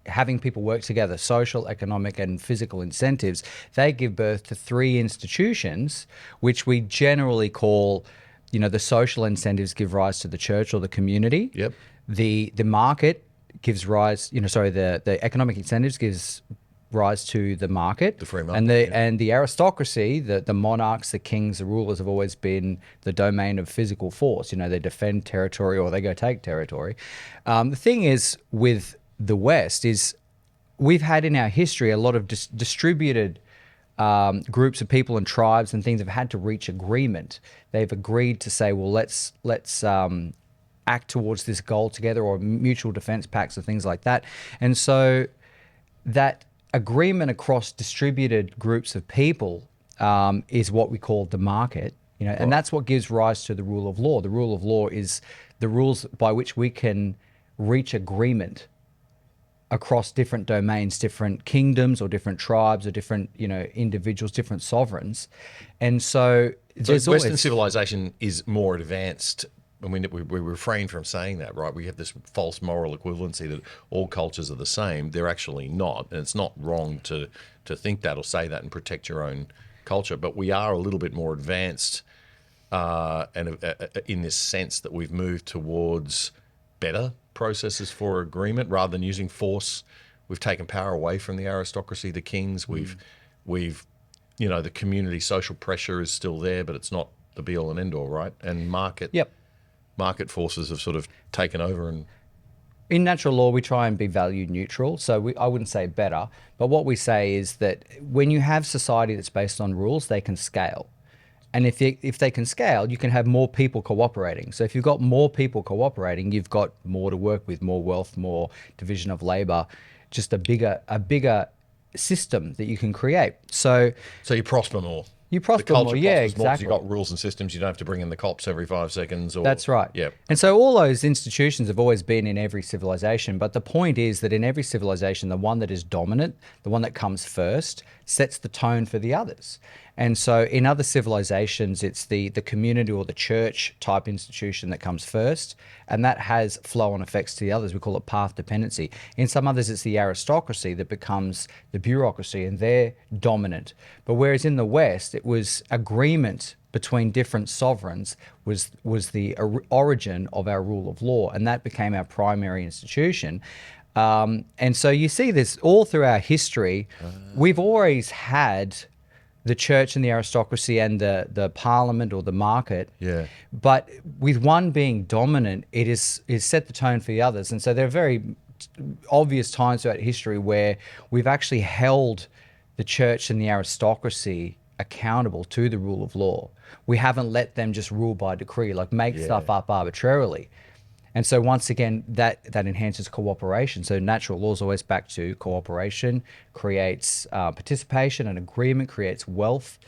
having people work together, social, economic, and physical incentives, they give birth to three institutions, which we generally call, the social incentives give rise to the church or the community. Yep. The market gives rise, the economic incentives gives rise to the market. The free market. And the aristocracy, the monarchs, the kings, the rulers have always been the domain of physical force. They defend territory or they go take territory. The thing is with the West is we've had in our history a lot of distributed groups of people and tribes and things have had to reach agreement. They've agreed to say, well, let's act towards this goal together, or mutual defense pacts or things like that. And so that agreement across distributed groups of people is what we call the market, and that's what gives rise to the rule of law. The rule of law is the rules by which we can reach agreement across different domains, different kingdoms or different tribes or different, individuals, different sovereigns. And so there's Western civilization is more advanced. I mean, we refrain from saying that, right? We have this false moral equivalency that all cultures are the same. They're actually not, and it's not wrong to think that or say that and protect your own culture. But we are a little bit more advanced, and in this sense that we've moved towards better processes for agreement rather than using force. We've taken power away from the aristocracy, the kings. We've the community social pressure is still there, but it's not the be all and end all, right? And market forces have sort of taken over. And in natural law, we try and be value neutral. So I wouldn't say better, but what we say is that when you have society that's based on rules, they can scale. And if they can scale, you can have more people cooperating. So if you've got more people cooperating, you've got more to work with, more wealth, more division of labor, just a bigger system that you can create. So you prosper more. You prosper more, yeah, exactly. You've got rules and systems. You don't have to bring in the cops every 5 seconds. That's right. Yeah. And so all those institutions have always been in every civilization. But the point is that in every civilization, the one that is dominant, the one that comes first, sets the tone for the others. And so in other civilizations, it's the community or the church type institution that comes first, and that has flow-on effects to the others. We call it path dependency. In some others, it's the aristocracy that becomes the bureaucracy, and they're dominant. But whereas in the West, it was agreement between different sovereigns was the origin of our rule of law, and that became our primary institution. And so you see this all through our history. We've always had the church and the aristocracy and the parliament or the market. Yeah. But with one being dominant, it is set the tone for the others. And so there are very obvious times throughout history where we've actually held the church and the aristocracy accountable to the rule of law. We haven't let them just rule by decree, like make stuff up arbitrarily. And so once again, that enhances cooperation. So natural law is always back to cooperation, creates participation, and agreement creates wealth.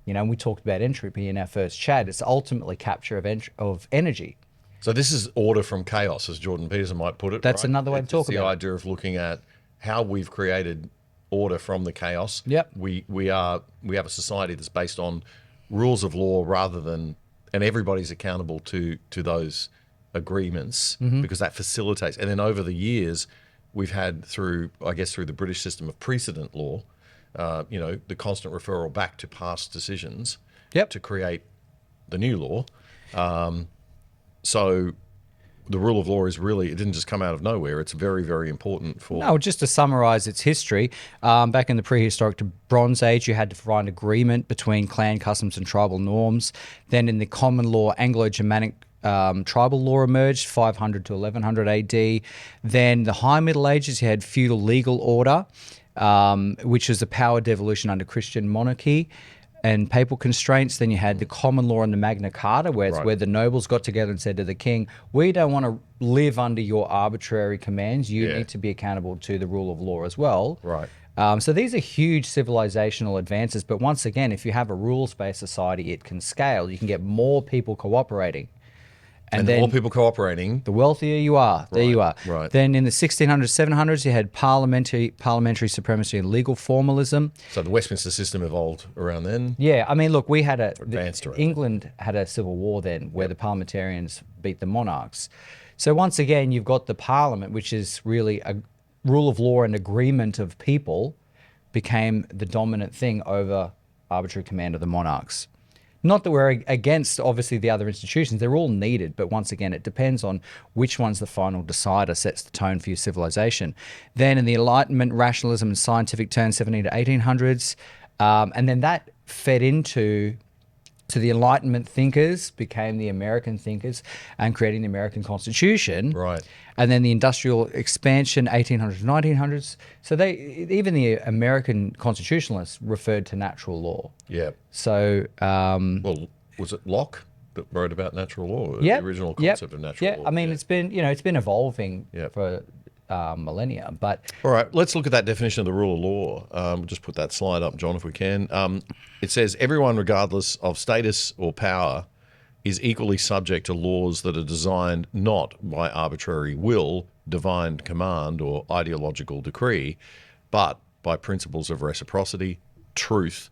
And we talked about entropy in our first chat. It's ultimately capture of energy. So this is order from chaos, as Jordan Peterson might put it. That's right? Another way to talk about it. The idea of looking at how we've created order from the chaos. Yep. We have a society that's based on rules of law rather than, and everybody's accountable to those agreements, because that facilitates. And then over the years, we've had through the British system of precedent law, the constant referral back to past decisions to create the new law. So the rule of law is really, it didn't just come out of nowhere. It's very, very important for... No, just to summarize its history, back in the prehistoric to Bronze Age, you had to find agreement between clan customs and tribal norms. Then in the common law, Anglo-Germanic tribal law emerged, 500 to 1100 AD. Then the High Middle Ages, you had feudal legal order, which was the power devolution under Christian monarchy and papal constraints. Then you had the common law and the Magna Carta, where the nobles got together and said to the king, we don't want to live under your arbitrary commands. You need to be accountable to the rule of law as well. Right. So these are huge civilizational advances. But once again, if you have a rules-based society, it can scale. You can get more people cooperating. And the more people cooperating, the wealthier you are. There you are. Right. Then in the 1600s, 700s, you had parliamentary supremacy and legal formalism. So the Westminster system evolved around then. Yeah, I mean, look, we had England had a civil war then where the parliamentarians beat the monarchs. So once again, you've got the parliament, which is really rule of law and agreement of people became the dominant thing over arbitrary command of the monarchs. Not that we're against, obviously, the other institutions. They're all needed. But once again, it depends on which one's the final decider, sets the tone for your civilization. Then in the Enlightenment, rationalism and scientific turn, 17 to 1800s. And then that fed into the Enlightenment thinkers, became the American thinkers, and creating the American Constitution. Right. And then the industrial expansion, 1800s, 1900s. So even the American constitutionalists referred to natural law. Yeah. So, well, was it Locke that wrote about natural law? Yeah, The original concept of natural law. Yeah, I mean, it's been evolving for millennia. But all right, let's look at that definition of the rule of law. Just put that slide up, John, if we can. It says everyone, regardless of status or power, is equally subject to laws that are designed not by arbitrary will, divine command, or ideological decree, but by principles of reciprocity, truth,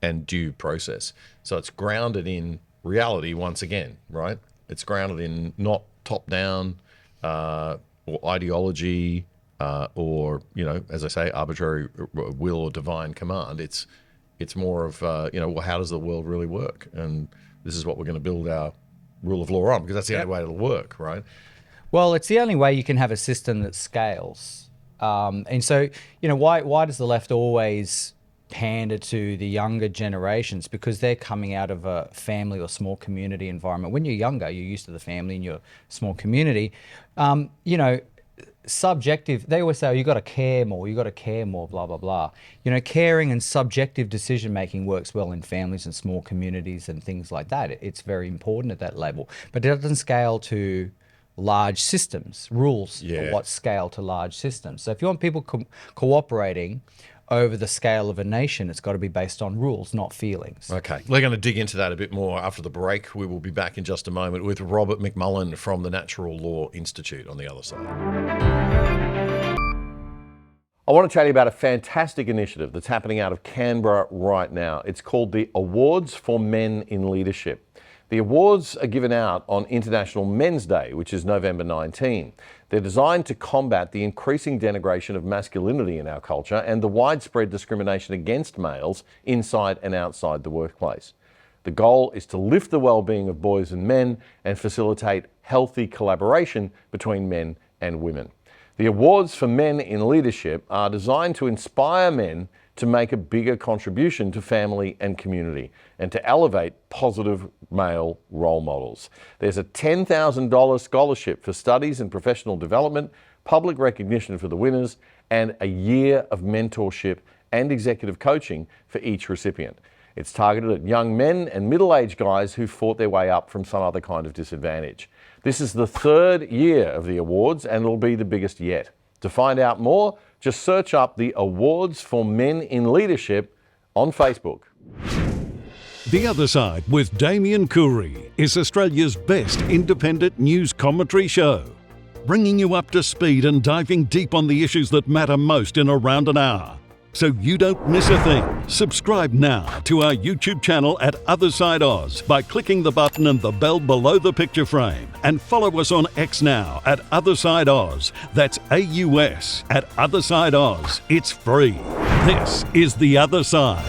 and due process. So it's grounded in reality once again, right? It's grounded in not top-down or ideology or, as I say, arbitrary will or divine command. It's more of, well, how does the world really work? And this is what we're going to build our rule of law on, because that's the only way it'll work, right? Well, it's the only way you can have a system that scales. And so, why does the left always pander to the younger generations? Because they're coming out of a family or small community environment. When you're younger, you're used to the family and your small community. Subjective, they always say, oh, you got to care more, blah, blah, blah. Caring and subjective decision making works well in families and small communities and things like that. It's very important at that level, but it doesn't scale to large systems. Rules are what scale to large systems. So if you want people cooperating over the scale of a nation, it's got to be based on rules, not feelings. Okay. We're going to dig into that a bit more after the break. We will be back in just a moment with Robert McMullan from the Natural Law Institute on the other side. I want to tell you about a fantastic initiative that's happening out of Canberra right now. It's called the Awards for Men in Leadership. The awards are given out on International Men's Day, which is November 19. They're designed to combat the increasing denigration of masculinity in our culture and the widespread discrimination against males inside and outside the workplace. The goal is to lift the well-being of boys and men and facilitate healthy collaboration between men and women. The awards for men in leadership are designed to inspire men to make a bigger contribution to family and community and to elevate positive male role models. There's a $10,000 scholarship for studies and professional development, public recognition for the winners, and a year of mentorship and executive coaching for each recipient. It's targeted at young men and middle-aged guys who fought their way up from some other kind of disadvantage. This is the third year of the awards and it'll be the biggest yet. To find out more, just search up the Awards for Men in Leadership on Facebook. The Other Side with Damien Coorey is Australia's best independent news commentary show, bringing you up to speed and diving deep on the issues that matter most in around an hour. So you don't miss a thing. Subscribe now to our YouTube channel at Other Side Oz by clicking the button and the bell below the picture frame. And follow us on X now at Other Side Oz. That's AUS at Other Side Oz. It's free. This is The Other Side.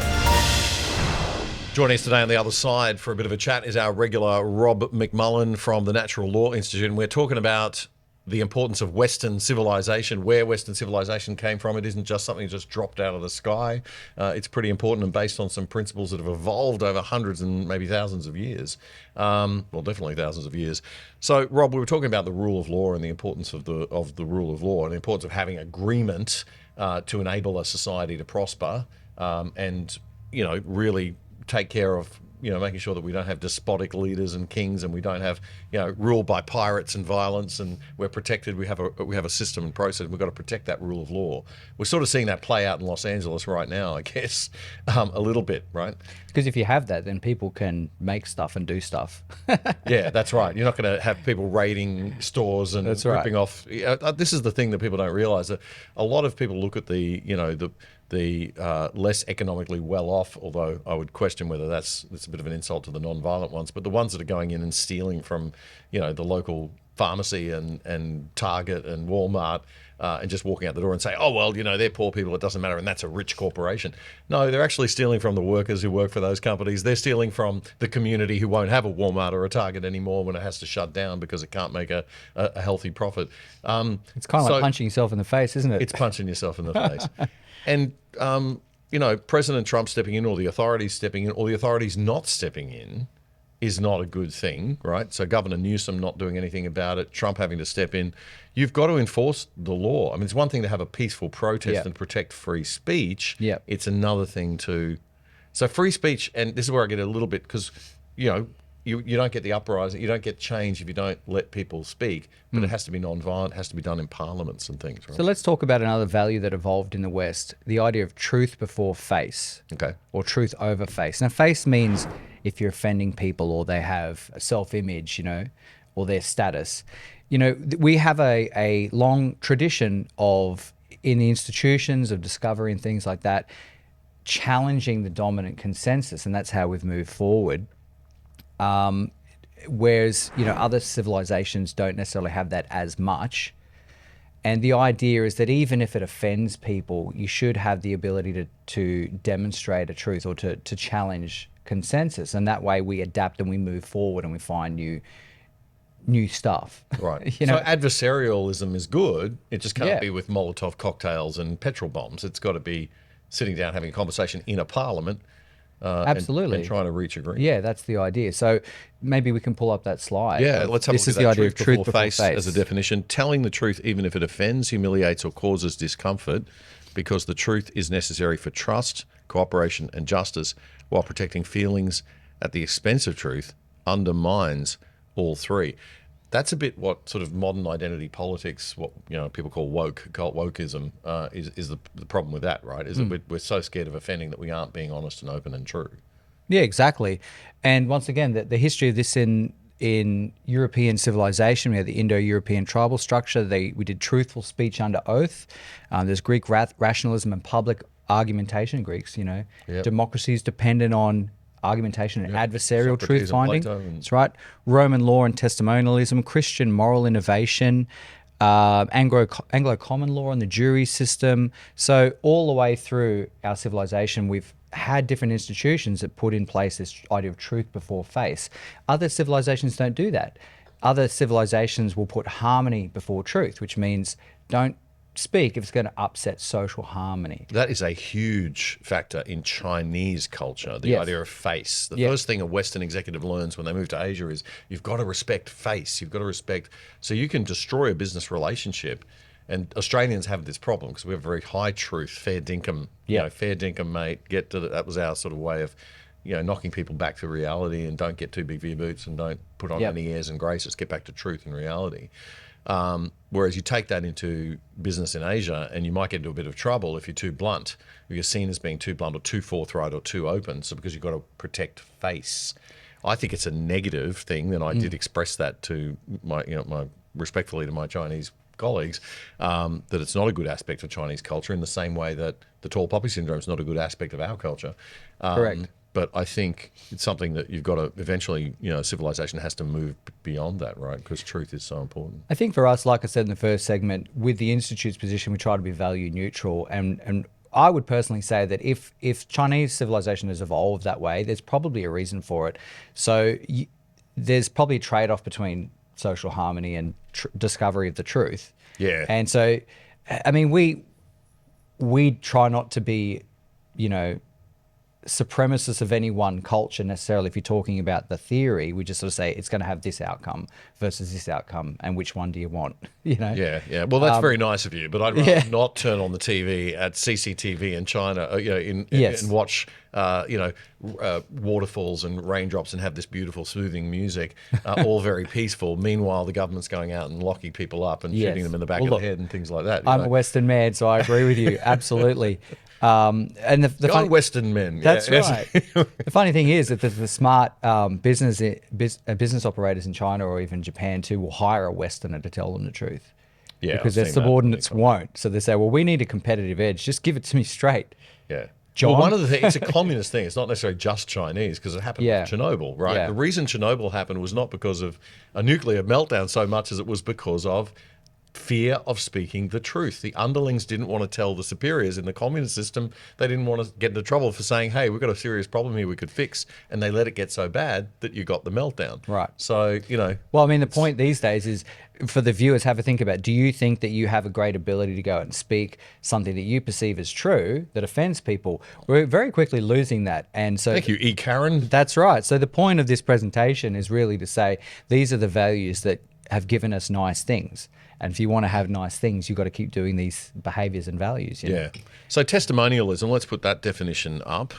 Joining us today on the other side for a bit of a chat is our regular Rob McMullan from the Natural Law Institute. And we're talking about the importance of Western civilization, where Western civilization came from. It isn't just something that just dropped out of the sky. It's pretty important and based on some principles that have evolved over hundreds and maybe thousands of years. Well, definitely thousands of years. So, Rob, we were talking about the rule of law and the importance of the rule of law and the importance of having agreement to enable a society to prosper and, really take care of making sure that we don't have despotic leaders and kings, and we don't have, ruled by pirates and violence, and we're protected. We have a system and process. We've got to protect that rule of law. We're sort of seeing that play out in Los Angeles right now, I guess, a little bit, right? Because if you have that, then people can make stuff and do stuff. Yeah, that's right. You're not going to have people raiding stores and ripping off. This is the thing that people don't realize, that a lot of people look at the less economically well-off, although I would question whether that's a bit of an insult to the non-violent ones, but the ones that are going in and stealing from, the local pharmacy and Target and Walmart and just walking out the door and say, oh, well, they're poor people, it doesn't matter, and that's a rich corporation. No, they're actually stealing from the workers who work for those companies. They're stealing from the community who won't have a Walmart or a Target anymore when it has to shut down because it can't make a healthy profit. It's kind of like punching yourself in the face, isn't it? It's punching yourself in the face. And, President Trump stepping in or the authorities stepping in or the authorities not stepping in is not a good thing, right? So Governor Newsom not doing anything about it, Trump having to step in. You've got to enforce the law. I mean, it's one thing to have a peaceful protest and protect free speech. Yeah. It's another thing to... So free speech, and this is where I get a little bit, because, you don't get the uprising, you don't get change if you don't let people speak, but it has to be non-violent, it has to be done in parliaments and things, right? So let's talk about another value that evolved in the West, the idea of truth before face. Okay. Or truth over face. Now, face means if you're offending people or they have a self-image, or their status. We have a long tradition of, in the institutions of discovery and things like that, challenging the dominant consensus, and that's how we've moved forward. Whereas, other civilizations don't necessarily have that as much. And the idea is that even if it offends people, you should have the ability to demonstrate a truth or to challenge consensus. And that way we adapt and we move forward and we find new stuff. Right. So adversarialism is good. It just can't be with Molotov cocktails and petrol bombs. It's got to be sitting down, having a conversation in a parliament. Absolutely. And trying to reach agreement. Yeah, that's the idea. So maybe we can pull up that slide. Yeah, let's have a look at that. This is the idea of truth before face as a definition. Telling the truth even if it offends, humiliates or causes discomfort, because the truth is necessary for trust, cooperation and justice, while protecting feelings at the expense of truth undermines all three. That's a bit what sort of modern identity politics, what people call wokeism, is the problem with that, right? Is that we're so scared of offending that we aren't being honest and open and true. Yeah, exactly. And once again, the history of this in European civilization, we had the Indo-European tribal structure. We did truthful speech under oath. There's Greek rationalism and public argumentation. Greeks, democracy is dependent on argumentation and adversarial truth finding. That's right. Roman law and testimonialism, Christian moral innovation, Anglo common law and the jury system. So all the way through our civilization, we've had different institutions that put in place this idea of truth before face. Other civilizations don't do that. Other civilizations will put harmony before truth, which means don't speak if it's going to upset social harmony. That is a huge factor in Chinese culture, the idea of face. The first thing a Western executive learns when they move to Asia is you've got to respect face. You've got to respect... So you can destroy a business relationship, and Australians have this problem because we have very high truth, fair dinkum, fair dinkum, mate. That was our sort of way of, knocking people back to reality, and don't get too big for your boots and don't put on any airs and graces. Get back to truth and reality. Whereas you take that into business in Asia and you might get into a bit of trouble if you're too blunt. If you're seen as being too blunt or too forthright or too open, so because you've got to protect face. I think it's a negative thing, and I did express that to my respectfully to my Chinese colleagues, that it's not a good aspect of Chinese culture in the same way that the tall poppy syndrome is not a good aspect of our culture. Correct. But I think it's something that you've got to eventually, civilization has to move beyond that, right? Because truth is so important. I think for us, like I said in the first segment, with the Institute's position, we try to be value neutral. And I would personally say that if Chinese civilization has evolved that way, there's probably a reason for it. So there's probably a trade-off between social harmony and discovery of the truth. Yeah. And so, I mean, we try not to be, supremacists of any one culture necessarily. If you're talking about the theory, we just sort of say it's going to have this outcome versus this outcome, and which one do you want? Yeah. Well, that's very nice of you, but I'd rather not turn on the TV at CCTV in China, and watch, waterfalls and raindrops and have this beautiful soothing music, all very peaceful. Meanwhile, the government's going out and locking people up and shooting them in the back of the head and things like that. I'm a Western man, so I agree with you absolutely. And the Western men. That's right. The funny thing is that the smart business operators in China or even Japan too will hire a Westerner to tell them the truth. Yeah, because their subordinates won't. So they say, well, we need a competitive edge. Just give it to me straight. Yeah. John. Well, one of the things, it's a communist thing. It's not necessarily just Chinese because it happened with Chernobyl, right? Yeah. The reason Chernobyl happened was not because of a nuclear meltdown so much as it was because of fear of speaking the truth. The underlings didn't want to tell the superiors in the communist system. They didn't want to get into trouble for saying, hey, we've got a serious problem here we could fix. And they let it get so bad that you got the meltdown. Right. So, you know. Well, I mean, the point these days is for the viewers, have a think about, do you think that you have a great ability to go out and speak something that you perceive as true that offends people? We're very quickly losing that. And so, thank you, E. Karen. That's right. So the point of this presentation is really to say, these are the values that have given us nice things. And if you want to have nice things, you've got to keep doing these behaviours and values. You know? Yeah. So testimonialism, let's put that definition up.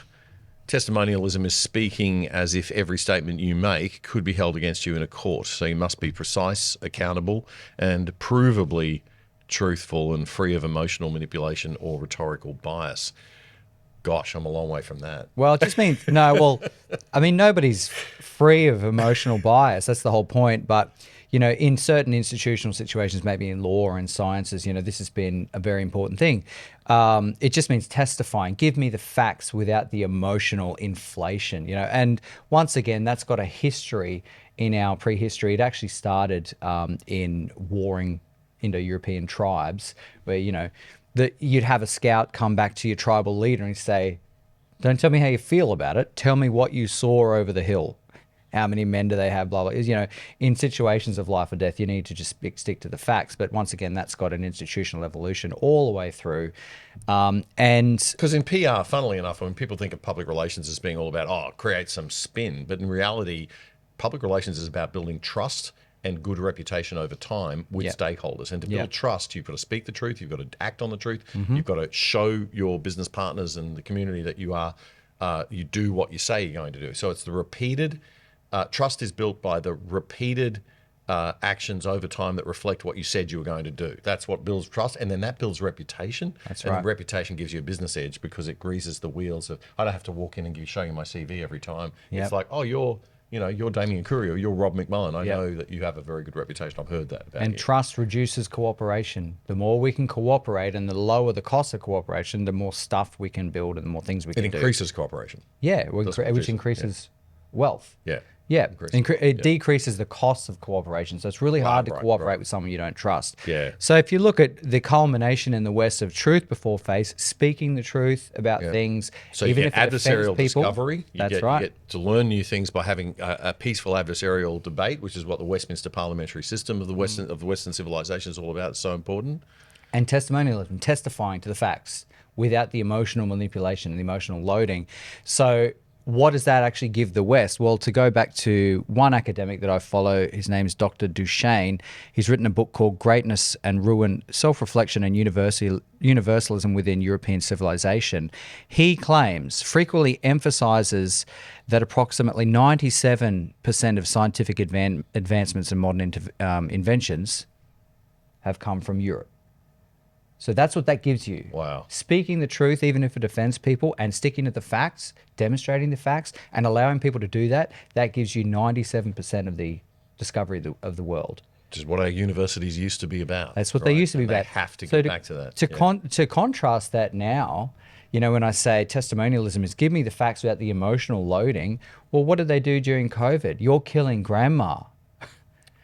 Testimonialism is speaking as if every statement you make could be held against you in a court. So you must be precise, accountable, and provably truthful and free of emotional manipulation or rhetorical bias. Gosh, I'm a long way from that. Well, it just means, no, well, I mean, nobody's free of emotional bias. That's the whole point. But, you know, in certain institutional situations, maybe in law or in sciences, you know, this has been a very important thing. It just means testifying. Give me the facts without the emotional inflation, you know. And once again, that's got a history in our prehistory. It actually started in warring Indo-European tribes where, you know, that you'd have a scout come back to your tribal leader and say, don't tell me how you feel about it. Tell me what you saw over the hill. How many men do they have? Blah, blah. You know, in situations of life or death, you need to just stick to the facts. But once again, that's got an institutional evolution all the way through. And because in PR, funnily enough, when people think of public relations as being all about, create some spin. But in reality, public relations is about building trust and good reputation over time with stakeholders. And to build trust, you've got to speak the truth, you've got to act on the truth, you've got to show your business partners and the community that you are, you do what you say you're going to do. So it's the repeated, trust is built by the repeated actions over time that reflect what you said you were going to do. That's what builds trust, and then that builds reputation. That's and right. Reputation gives you a business edge because it greases the wheels of, I don't have to walk in and show you my CV every time. Yep. It's like, you're Damien Curry or you're Rob McMullan. I know that you have a very good reputation. I've heard that about you. And trust reduces cooperation. The more we can cooperate and the lower the cost of cooperation, the more stuff we can build and the more things we can do. It increases cooperation. Yeah, which increases wealth. Yeah. Yeah, it decreases the cost of cooperation. So it's really hard to cooperate with someone you don't trust. Yeah. So if you look at the culmination in the West of truth before face, speaking the truth about things, so even you if get it offends adversarial people, discovery. You get to learn new things by having a peaceful adversarial debate, which is what the Westminster parliamentary system of the Western civilization is all about. It's so important. And testimonialism, testifying to the facts without the emotional manipulation and the emotional loading. So what does that actually give the West? Well, to go back to one academic that I follow, his name is Dr. Duchesne. He's written a book called Greatness and Ruin, Self-Reflection and Universalism Within European Civilization. He claims, frequently emphasizes that approximately 97% of scientific advancements and modern inventions have come from Europe. So that's what that gives you. Wow. Speaking the truth, even if it offends people, and sticking to the facts, demonstrating the facts, and allowing people to do that, that gives you 97% of the discovery of the world. Which is what our universities used to be about. That's what they used to be about. They have to get back to that. To contrast that now, you know, when I say testimonialism is give me the facts without the emotional loading, well, what did they do during COVID? You're killing grandma.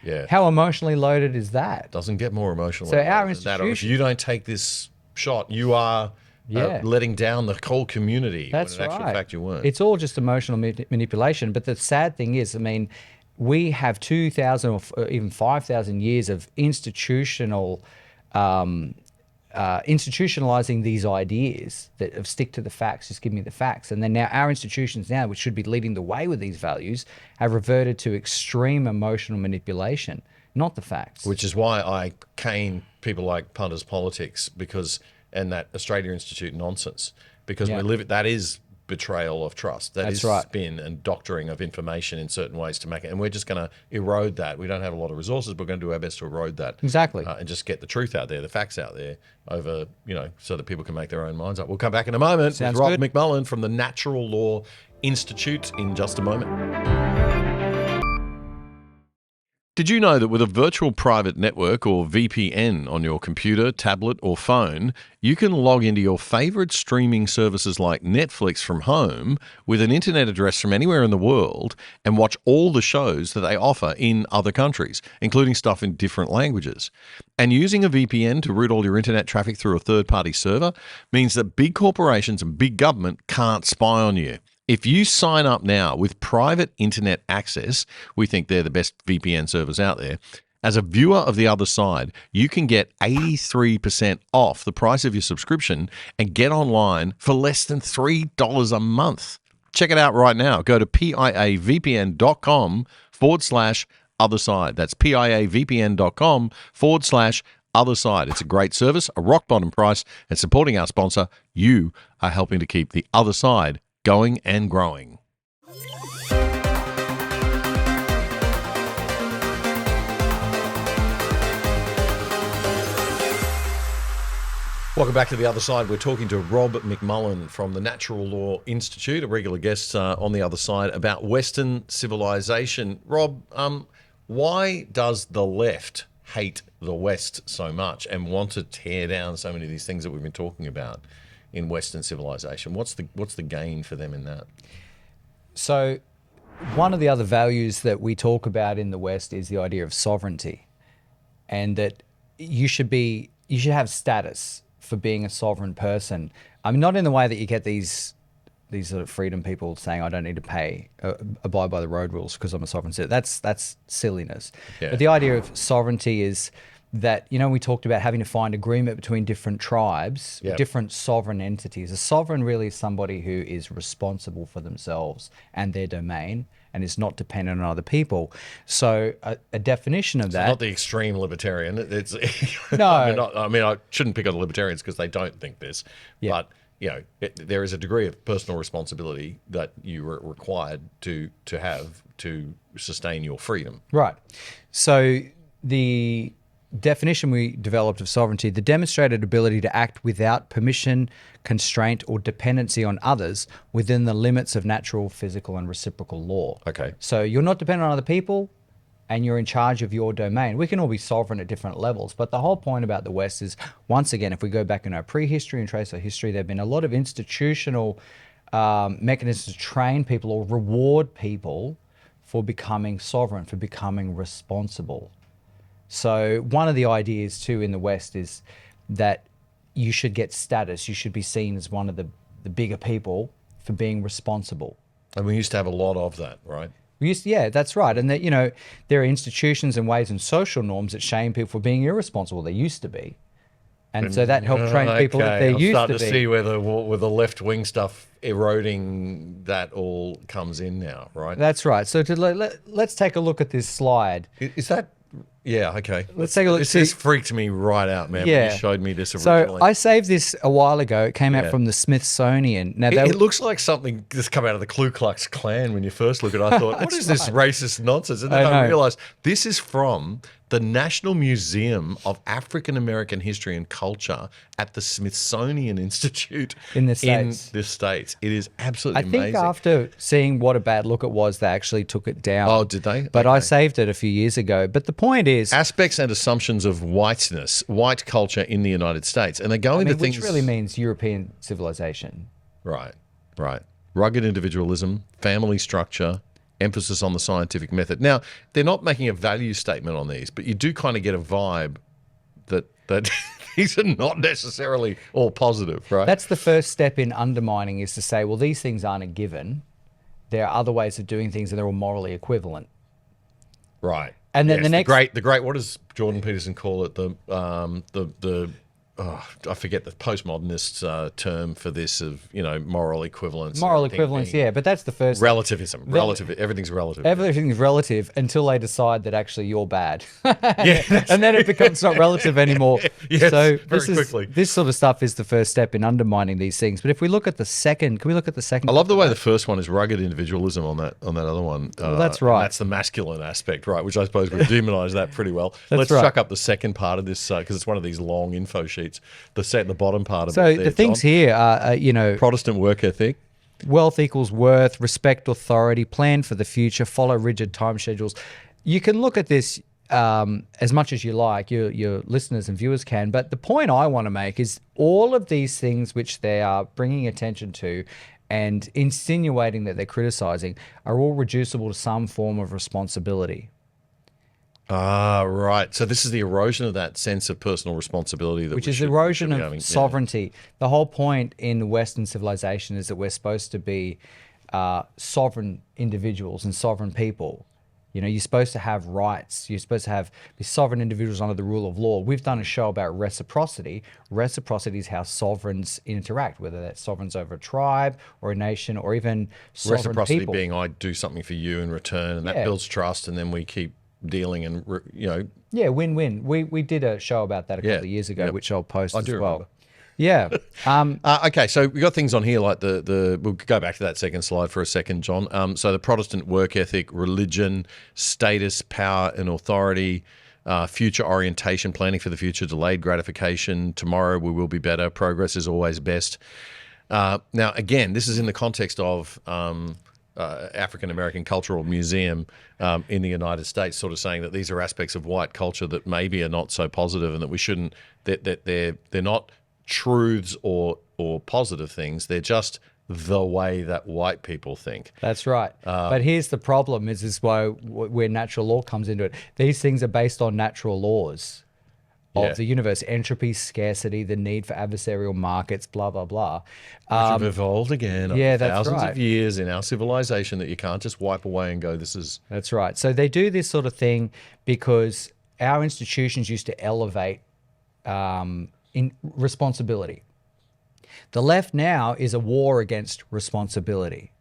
Yeah. How emotionally loaded is that? Doesn't get more emotional. So our institution, if you don't take this shot, you are letting down the whole community. That's when in right. actual fact you weren't. It's all just emotional manipulation. But the sad thing is, I mean, we have 2,000 or even 5,000 years of institutionalizing these ideas that of stick to the facts, just give me the facts. And then now our institutions now, which should be leading the way with these values, have reverted to extreme emotional manipulation, not the facts. Which is why I cane people like Punters Politics and that Australia Institute nonsense, because that is betrayal of trust. That's is spin and doctoring of information in certain ways to make it. And we're just going to erode that. We don't have a lot of resources, but we're going to do our best to erode that. Exactly. And just get the truth out there, the facts out there over, so that people can make their own minds up. We'll come back in a moment with Rob McMullan from the Natural Law Institute in just a moment. Did you know that with a virtual private network or VPN on your computer, tablet, or phone, you can log into your favorite streaming services like Netflix from home with an internet address from anywhere in the world and watch all the shows that they offer in other countries, including stuff in different languages? And using a VPN to route all your internet traffic through a third-party server means that big corporations and big government can't spy on you. If you sign up now with private internet access, we think they're the best VPN servers out there. As a viewer of the other side, you can get 83% off the price of your subscription and get online for less than $3 a month. Check it out right now. Go to piavpn.com/other side. That's piavpn.com/other side. It's a great service, a rock bottom price, and supporting our sponsor, you are helping to keep the other side going and growing. Welcome back to The Other Side. We're talking to Rob McMullan from the Natural Law Institute, a regular guest on The Other Side, about Western civilization. Rob, why does the left hate the West so much and want to tear down so many of these things that we've been talking about in Western civilization? What's the gain for them in that? So one of the other values that we talk about in the West is the idea of sovereignty, and that you should have status for being a sovereign person. I mean, not in the way that you get these sort of freedom people saying, I don't need to abide by the road rules because I'm a sovereign citizen. That's silliness. Yeah. But the idea of sovereignty is that, we talked about having to find agreement between different tribes, different sovereign entities. A sovereign really is somebody who is responsible for themselves and their domain and is not dependent on other people. So a definition of that... Not the extreme libertarian. It's no. I mean, I shouldn't pick on the libertarians because they don't think this, but there is a degree of personal responsibility that you are required to have to sustain your freedom. Right. So the definition we developed of sovereignty, the demonstrated ability to act without permission, constraint, or dependency on others within the limits of natural, physical, and reciprocal law. Okay. So you're not dependent on other people and you're in charge of your domain. We can all be sovereign at different levels, but the whole point about the West is, once again, if we go back in our prehistory and trace our history, there have been a lot of institutional mechanisms to train people or reward people for becoming sovereign, for becoming responsible. So one of the ideas too in the West is that you should get status. You should be seen as one of the bigger people for being responsible. And we used to have a lot of that, right? Yeah, that's right. And that, there are institutions and ways and social norms that shame people for being irresponsible. They used to be. And so that helped train people that they used to be. I'm starting to see where the left-wing stuff eroding that all comes in now, right? That's right. So let's take a look at this slide. Is that... Yeah, okay. Let's take a look. This freaked me right out, man, when you showed me this originally. So I saved this a while ago. It came out from the Smithsonian. Now it looks like something that's come out of the Ku Klux Klan when you first look at it. I thought, what is this racist nonsense? And then I realised this is from the National Museum of African American History and Culture at the Smithsonian Institute in the States. It is absolutely amazing. I think after seeing what a bad look it was, they actually took it down. Oh, did they? But I saved it a few years ago. But the point is... Aspects and assumptions of whiteness, white culture in the United States. And they go into things... Which really means European civilization. Right. Rugged individualism, family structure, emphasis on the scientific method. Now, they're not making a value statement on these, but you do kind of get a vibe that these are not necessarily all positive, right? That's the first step in undermining, is to say, well, these things aren't a given. There are other ways of doing things and they're all morally equivalent. Right. And then the next... The great, what does Jordan Peterson call it? I forget the postmodernist term for this of, moral equivalence. Moral equivalence, yeah, but that's the first... Relativism. Everything's relative. Everything's relative until they decide that actually you're bad. And then it becomes not relative anymore. Yes, so very quickly. This sort of stuff is the first step in undermining these things. But if we look at the second... Can we look at the second? I love the way the first one is rugged individualism on that other one. Well, that's right. That's the masculine aspect, right, which I suppose we've demonized that pretty well. Let's chuck up the second part of this, because it's one of these long info sheets. The bottom part of it. So the things here are, Protestant work ethic. Wealth equals worth, respect authority, plan for the future, follow rigid time schedules. you can look at this as much as you like, your listeners and viewers can, but the point I want to make is all of these things which they are bringing attention to and insinuating that they're criticizing are all reducible to some form of responsibility. Ah, right. So this is the erosion of that sense of personal responsibility, Which is erosion of sovereignty. The whole point in Western civilization is that we're supposed to be sovereign individuals and sovereign people. You know, you're supposed to have rights. You're supposed to be sovereign individuals under the rule of law. We've done a show about reciprocity. Reciprocity is how sovereigns interact, whether that's sovereigns over a tribe or a nation or even sovereign Reciprocity people. being I do something for you in return, and that builds trust, and then we keep dealing and, Yeah, win-win. We did a show about that a couple of years ago, which I'll post as well. Remember. Yeah. Okay, so we got things on here like we'll go back to that second slide for a second, John. So the Protestant work ethic, religion, status, power and authority, future orientation, planning for the future, delayed gratification, tomorrow we will be better, progress is always best. Now, again, this is in the context of African American Cultural Museum in the United States, sort of saying that these are aspects of white culture that maybe are not so positive and that we shouldn't, that they're not truths or positive things. They're just the way that white people think. That's right. But here's the problem is where natural law comes into it. These things are based on natural laws of the universe: entropy, scarcity, the need for adversarial markets, blah, blah, blah. Which have evolved again over that's thousands right. of years in our civilization that you can't just wipe away and go, this is... That's right. So they do this sort of thing because our institutions used to elevate in responsibility. The left now is a war against responsibility.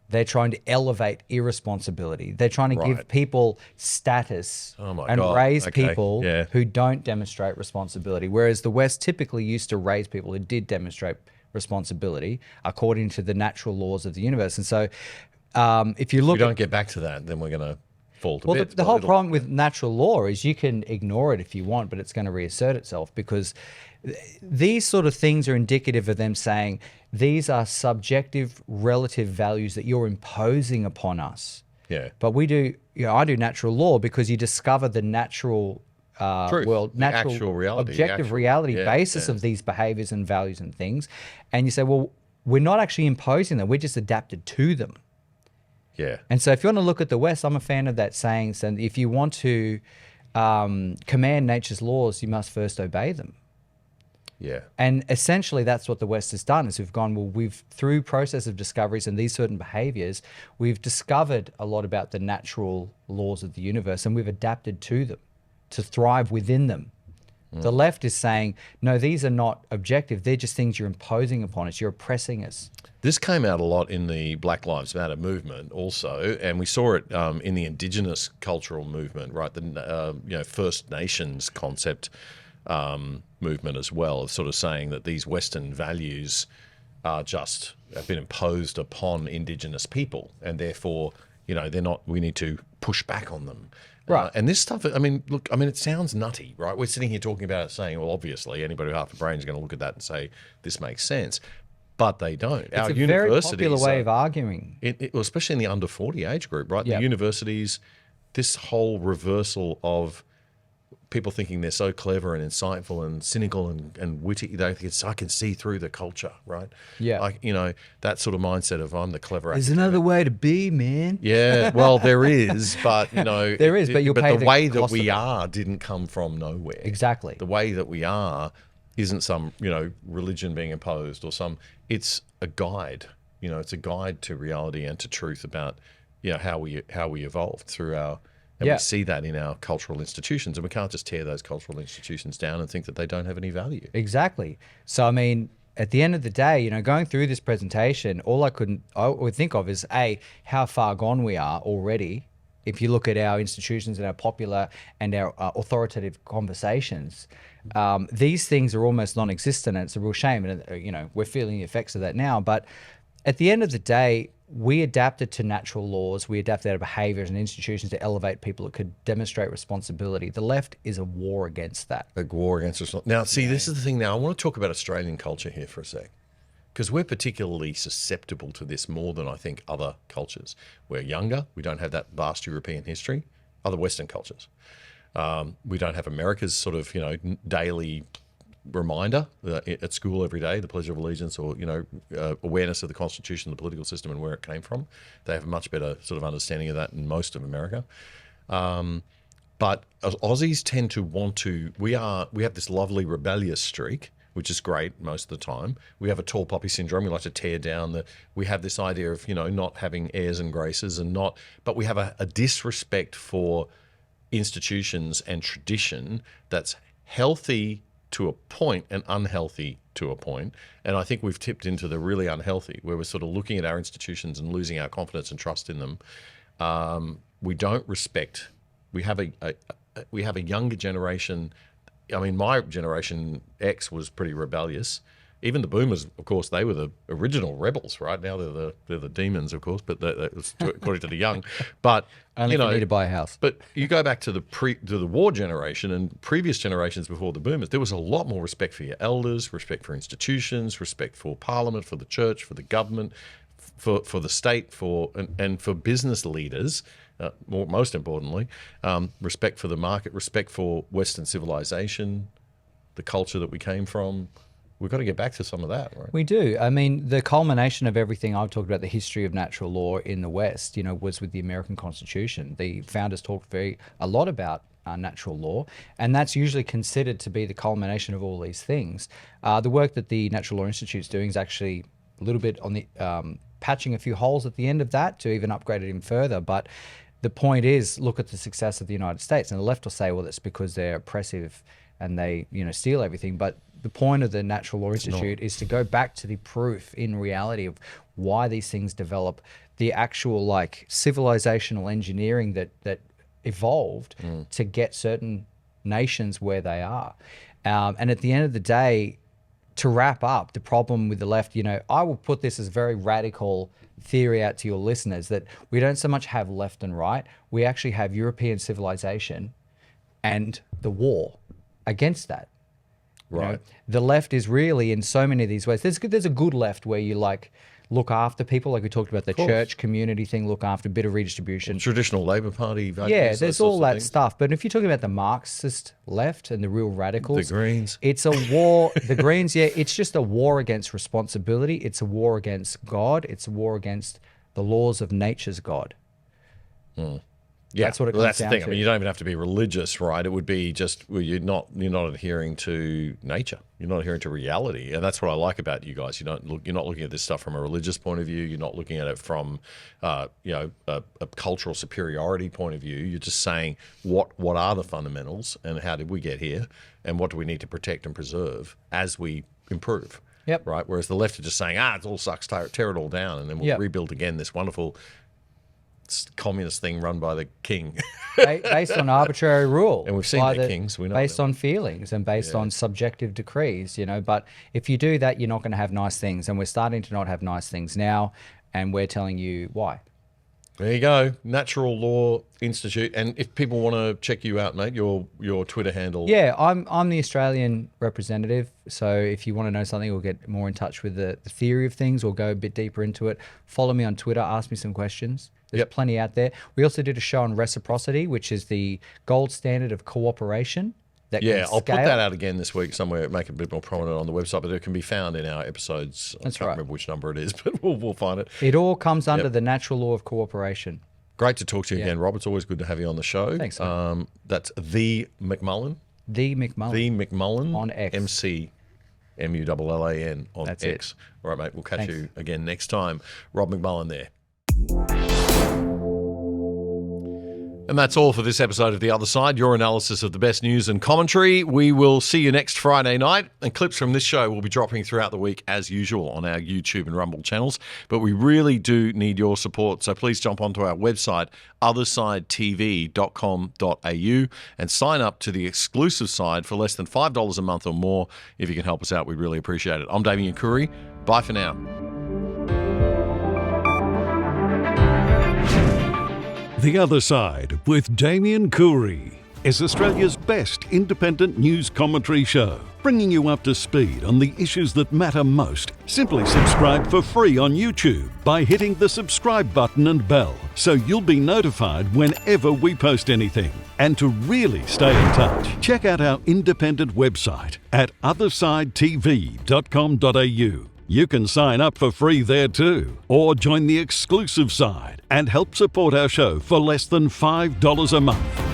They're trying to elevate irresponsibility. They're trying to give people status and raise people who don't demonstrate responsibility. Whereas the West typically used to raise people who did demonstrate responsibility according to the natural laws of the universe. And so if you look... If we don't get back to that, then we're going to fall to bits. The whole problem with natural law is you can ignore it if you want, but it's going to reassert itself because these sort of things are indicative of them saying these are subjective relative values that you're imposing upon us. Yeah. But we do, I do natural law because you discover the natural world, natural actual reality, objective reality basis of these behaviors and values and things. And you say, well, we're not actually imposing them. We're just adapted to them. Yeah. And so if you want to look at the West, I'm a fan of that saying. So if you want to command nature's laws, you must first obey them. Yeah. And essentially that's what the West has done is we've gone, well, through process of discoveries and these certain behaviors, we've discovered a lot about the natural laws of the universe and we've adapted to them to thrive within them. The left is saying, no, these are not objective. They're just things you're imposing upon us. You're oppressing us. This came out a lot in the Black Lives Matter movement also, and we saw it in the Indigenous cultural movement, right? The First Nations concept movement as well, of sort of saying that these Western values have been imposed upon Indigenous people, and therefore, they're not. We need to push back on them. Right. And this stuff, it sounds nutty, right? We're sitting here talking about it saying, well, obviously anybody with half a brain is going to look at that and say, this makes sense. But they don't. It's a very popular way of arguing. Especially in the under 40 age group, right? The universities, this whole reversal of people thinking they're so clever and insightful and cynical and witty, I can see through the culture, right? Yeah. Like, that sort of mindset of I'm the clever There's academic. another way to be, man. Yeah, well, there is, but, There is, but you'll pay the way that cost we of it. are didn't come from nowhere. Exactly. The way that we are isn't some, religion being imposed or it's a guide, it's a guide to reality and to truth about, how we evolved through we see that in our cultural institutions, and we can't just tear those cultural institutions down and think that they don't have any value. Exactly. So, at the end of the day, going through this presentation, all I would think of is how far gone we are already. If you look at our institutions and our popular and our authoritative conversations, these things are almost non-existent, and it's a real shame. And we're feeling the effects of that now. But at the end of the day, we adapted to natural laws. We adapted our behaviors and institutions to elevate people that could demonstrate responsibility. The left is a war against that. A war against us. Now, see, this is the thing. Now, I want to talk about Australian culture here for a sec, because we're particularly susceptible to this more than I think other cultures. We're younger. We don't have that vast European history. other Western cultures. We don't have America's sort of, daily reminder at school every day, the Pledge of Allegiance, or, awareness of the Constitution, the political system, and where it came from. They have a much better sort of understanding of that in most of America. But Aussies tend to want to, we have this lovely rebellious streak, which is great most of the time. We have a tall poppy syndrome. We like to tear down we have this idea of, not having airs and graces but we have a disrespect for institutions and tradition that's healthy to a point and unhealthy to a point. And I think we've tipped into the really unhealthy, where we're sort of looking at our institutions and losing our confidence and trust in them. We don't respect. We have a younger generation. I mean, my generation X was pretty rebellious. Even the boomers, of course, they were the original rebels, right? Now they're the demons, of course, but that's according to the young. But only if you need to buy a house. But you go back to the war generation and previous generations before the boomers, there was a lot more respect for your elders, respect for institutions, respect for parliament, for the church, for the government, for the state, and for business leaders. Most importantly, respect for the market, respect for Western civilization, the culture that we came from. We've got to get back to some of that, right? We do. I mean, the culmination of everything I've talked about, the history of natural law in the West, was with the American Constitution. The founders talked a lot about natural law, and that's usually considered to be the culmination of all these things. The work that the Natural Law Institute's doing is actually a little bit on the patching a few holes at the end of that to even upgrade it even further. But the point is, look at the success of the United States. And the left will say, well, that's because they're oppressive and they, steal everything. But the point of the Natural Law Institute is to go back to the proof in reality of why these things develop, the actual civilizational engineering that evolved to get certain nations where they are. And at the end of the day, to wrap up, the problem with the left, I will put this as a very radical theory out to your listeners, that we don't so much have left and right. We actually have European civilization and the war against that. Right. The left is really in so many of these ways. There's a good left where you look after people, like we talked about the church community thing, look after, a bit of redistribution. Traditional Labour Party values. Yeah, there's all that stuff. But if you're talking about the Marxist left and the real radicals, the Greens, it's a war. The Greens, it's just a war against responsibility. It's a war against God. It's a war against the laws of nature's God. Yeah, that's what it comes that's down the thing. to. I mean, you don't even have to be religious, right? It would be just you're not adhering to nature. You're not adhering to reality, and that's what I like about you guys. You're not looking at this stuff from a religious point of view. You're not looking at it from a cultural superiority point of view. You're just saying what are the fundamentals and how did we get here, and what do we need to protect and preserve as we improve. Yep. Right. Whereas the left are just saying, it all sucks, tear it all down, and then we'll rebuild again this wonderful communist thing run by the king. Based on arbitrary rule. And we've seen the kings. We know based on feelings and based on subjective decrees, But if you do that, you're not going to have nice things. And we're starting to not have nice things now. And we're telling you why. There you go. Natural Law Institute. And if people want to check you out, mate, your Twitter handle. Yeah, I'm the Australian representative. So if you want to know something or get more in touch with the theory of things or go a bit deeper into it, follow me on Twitter, ask me some questions. There's plenty out there. We also did a show on reciprocity, which is the gold standard of cooperation. I'll put that out again this week somewhere, make it a bit more prominent on the website, but it can be found in our episodes. I can't remember which number it is, but we'll find it. It all comes under the natural law of cooperation. Great to talk to you again, Rob. It's always good to have you on the show. Thanks. That's the McMullan. The McMullan. The McMullan. On X. McMullan on That's X. it. All right, mate. We'll catch you again next time. Rob McMullan there. And that's all for this episode of The Other Side, your analysis of the best news and commentary. We will see you next Friday night, and clips from this show will be dropping throughout the week as usual on our YouTube and Rumble channels. But we really do need your support, so please jump onto our website, othersidetv.com.au, and sign up to the exclusive side for less than $5 a month or more. If you can help us out, we'd really appreciate it. I'm Damien Curry. Bye for now. The Other Side with Damien Curry. is Australia's best independent news commentary show, bringing you up to speed on the issues that matter most. Simply subscribe for free on YouTube by hitting the subscribe button and bell, so you'll be notified whenever we post anything. And to really stay in touch, check out our independent website at othersidetv.com.au. You can sign up for free there too, or join the exclusive side and help support our show for less than $5 a month.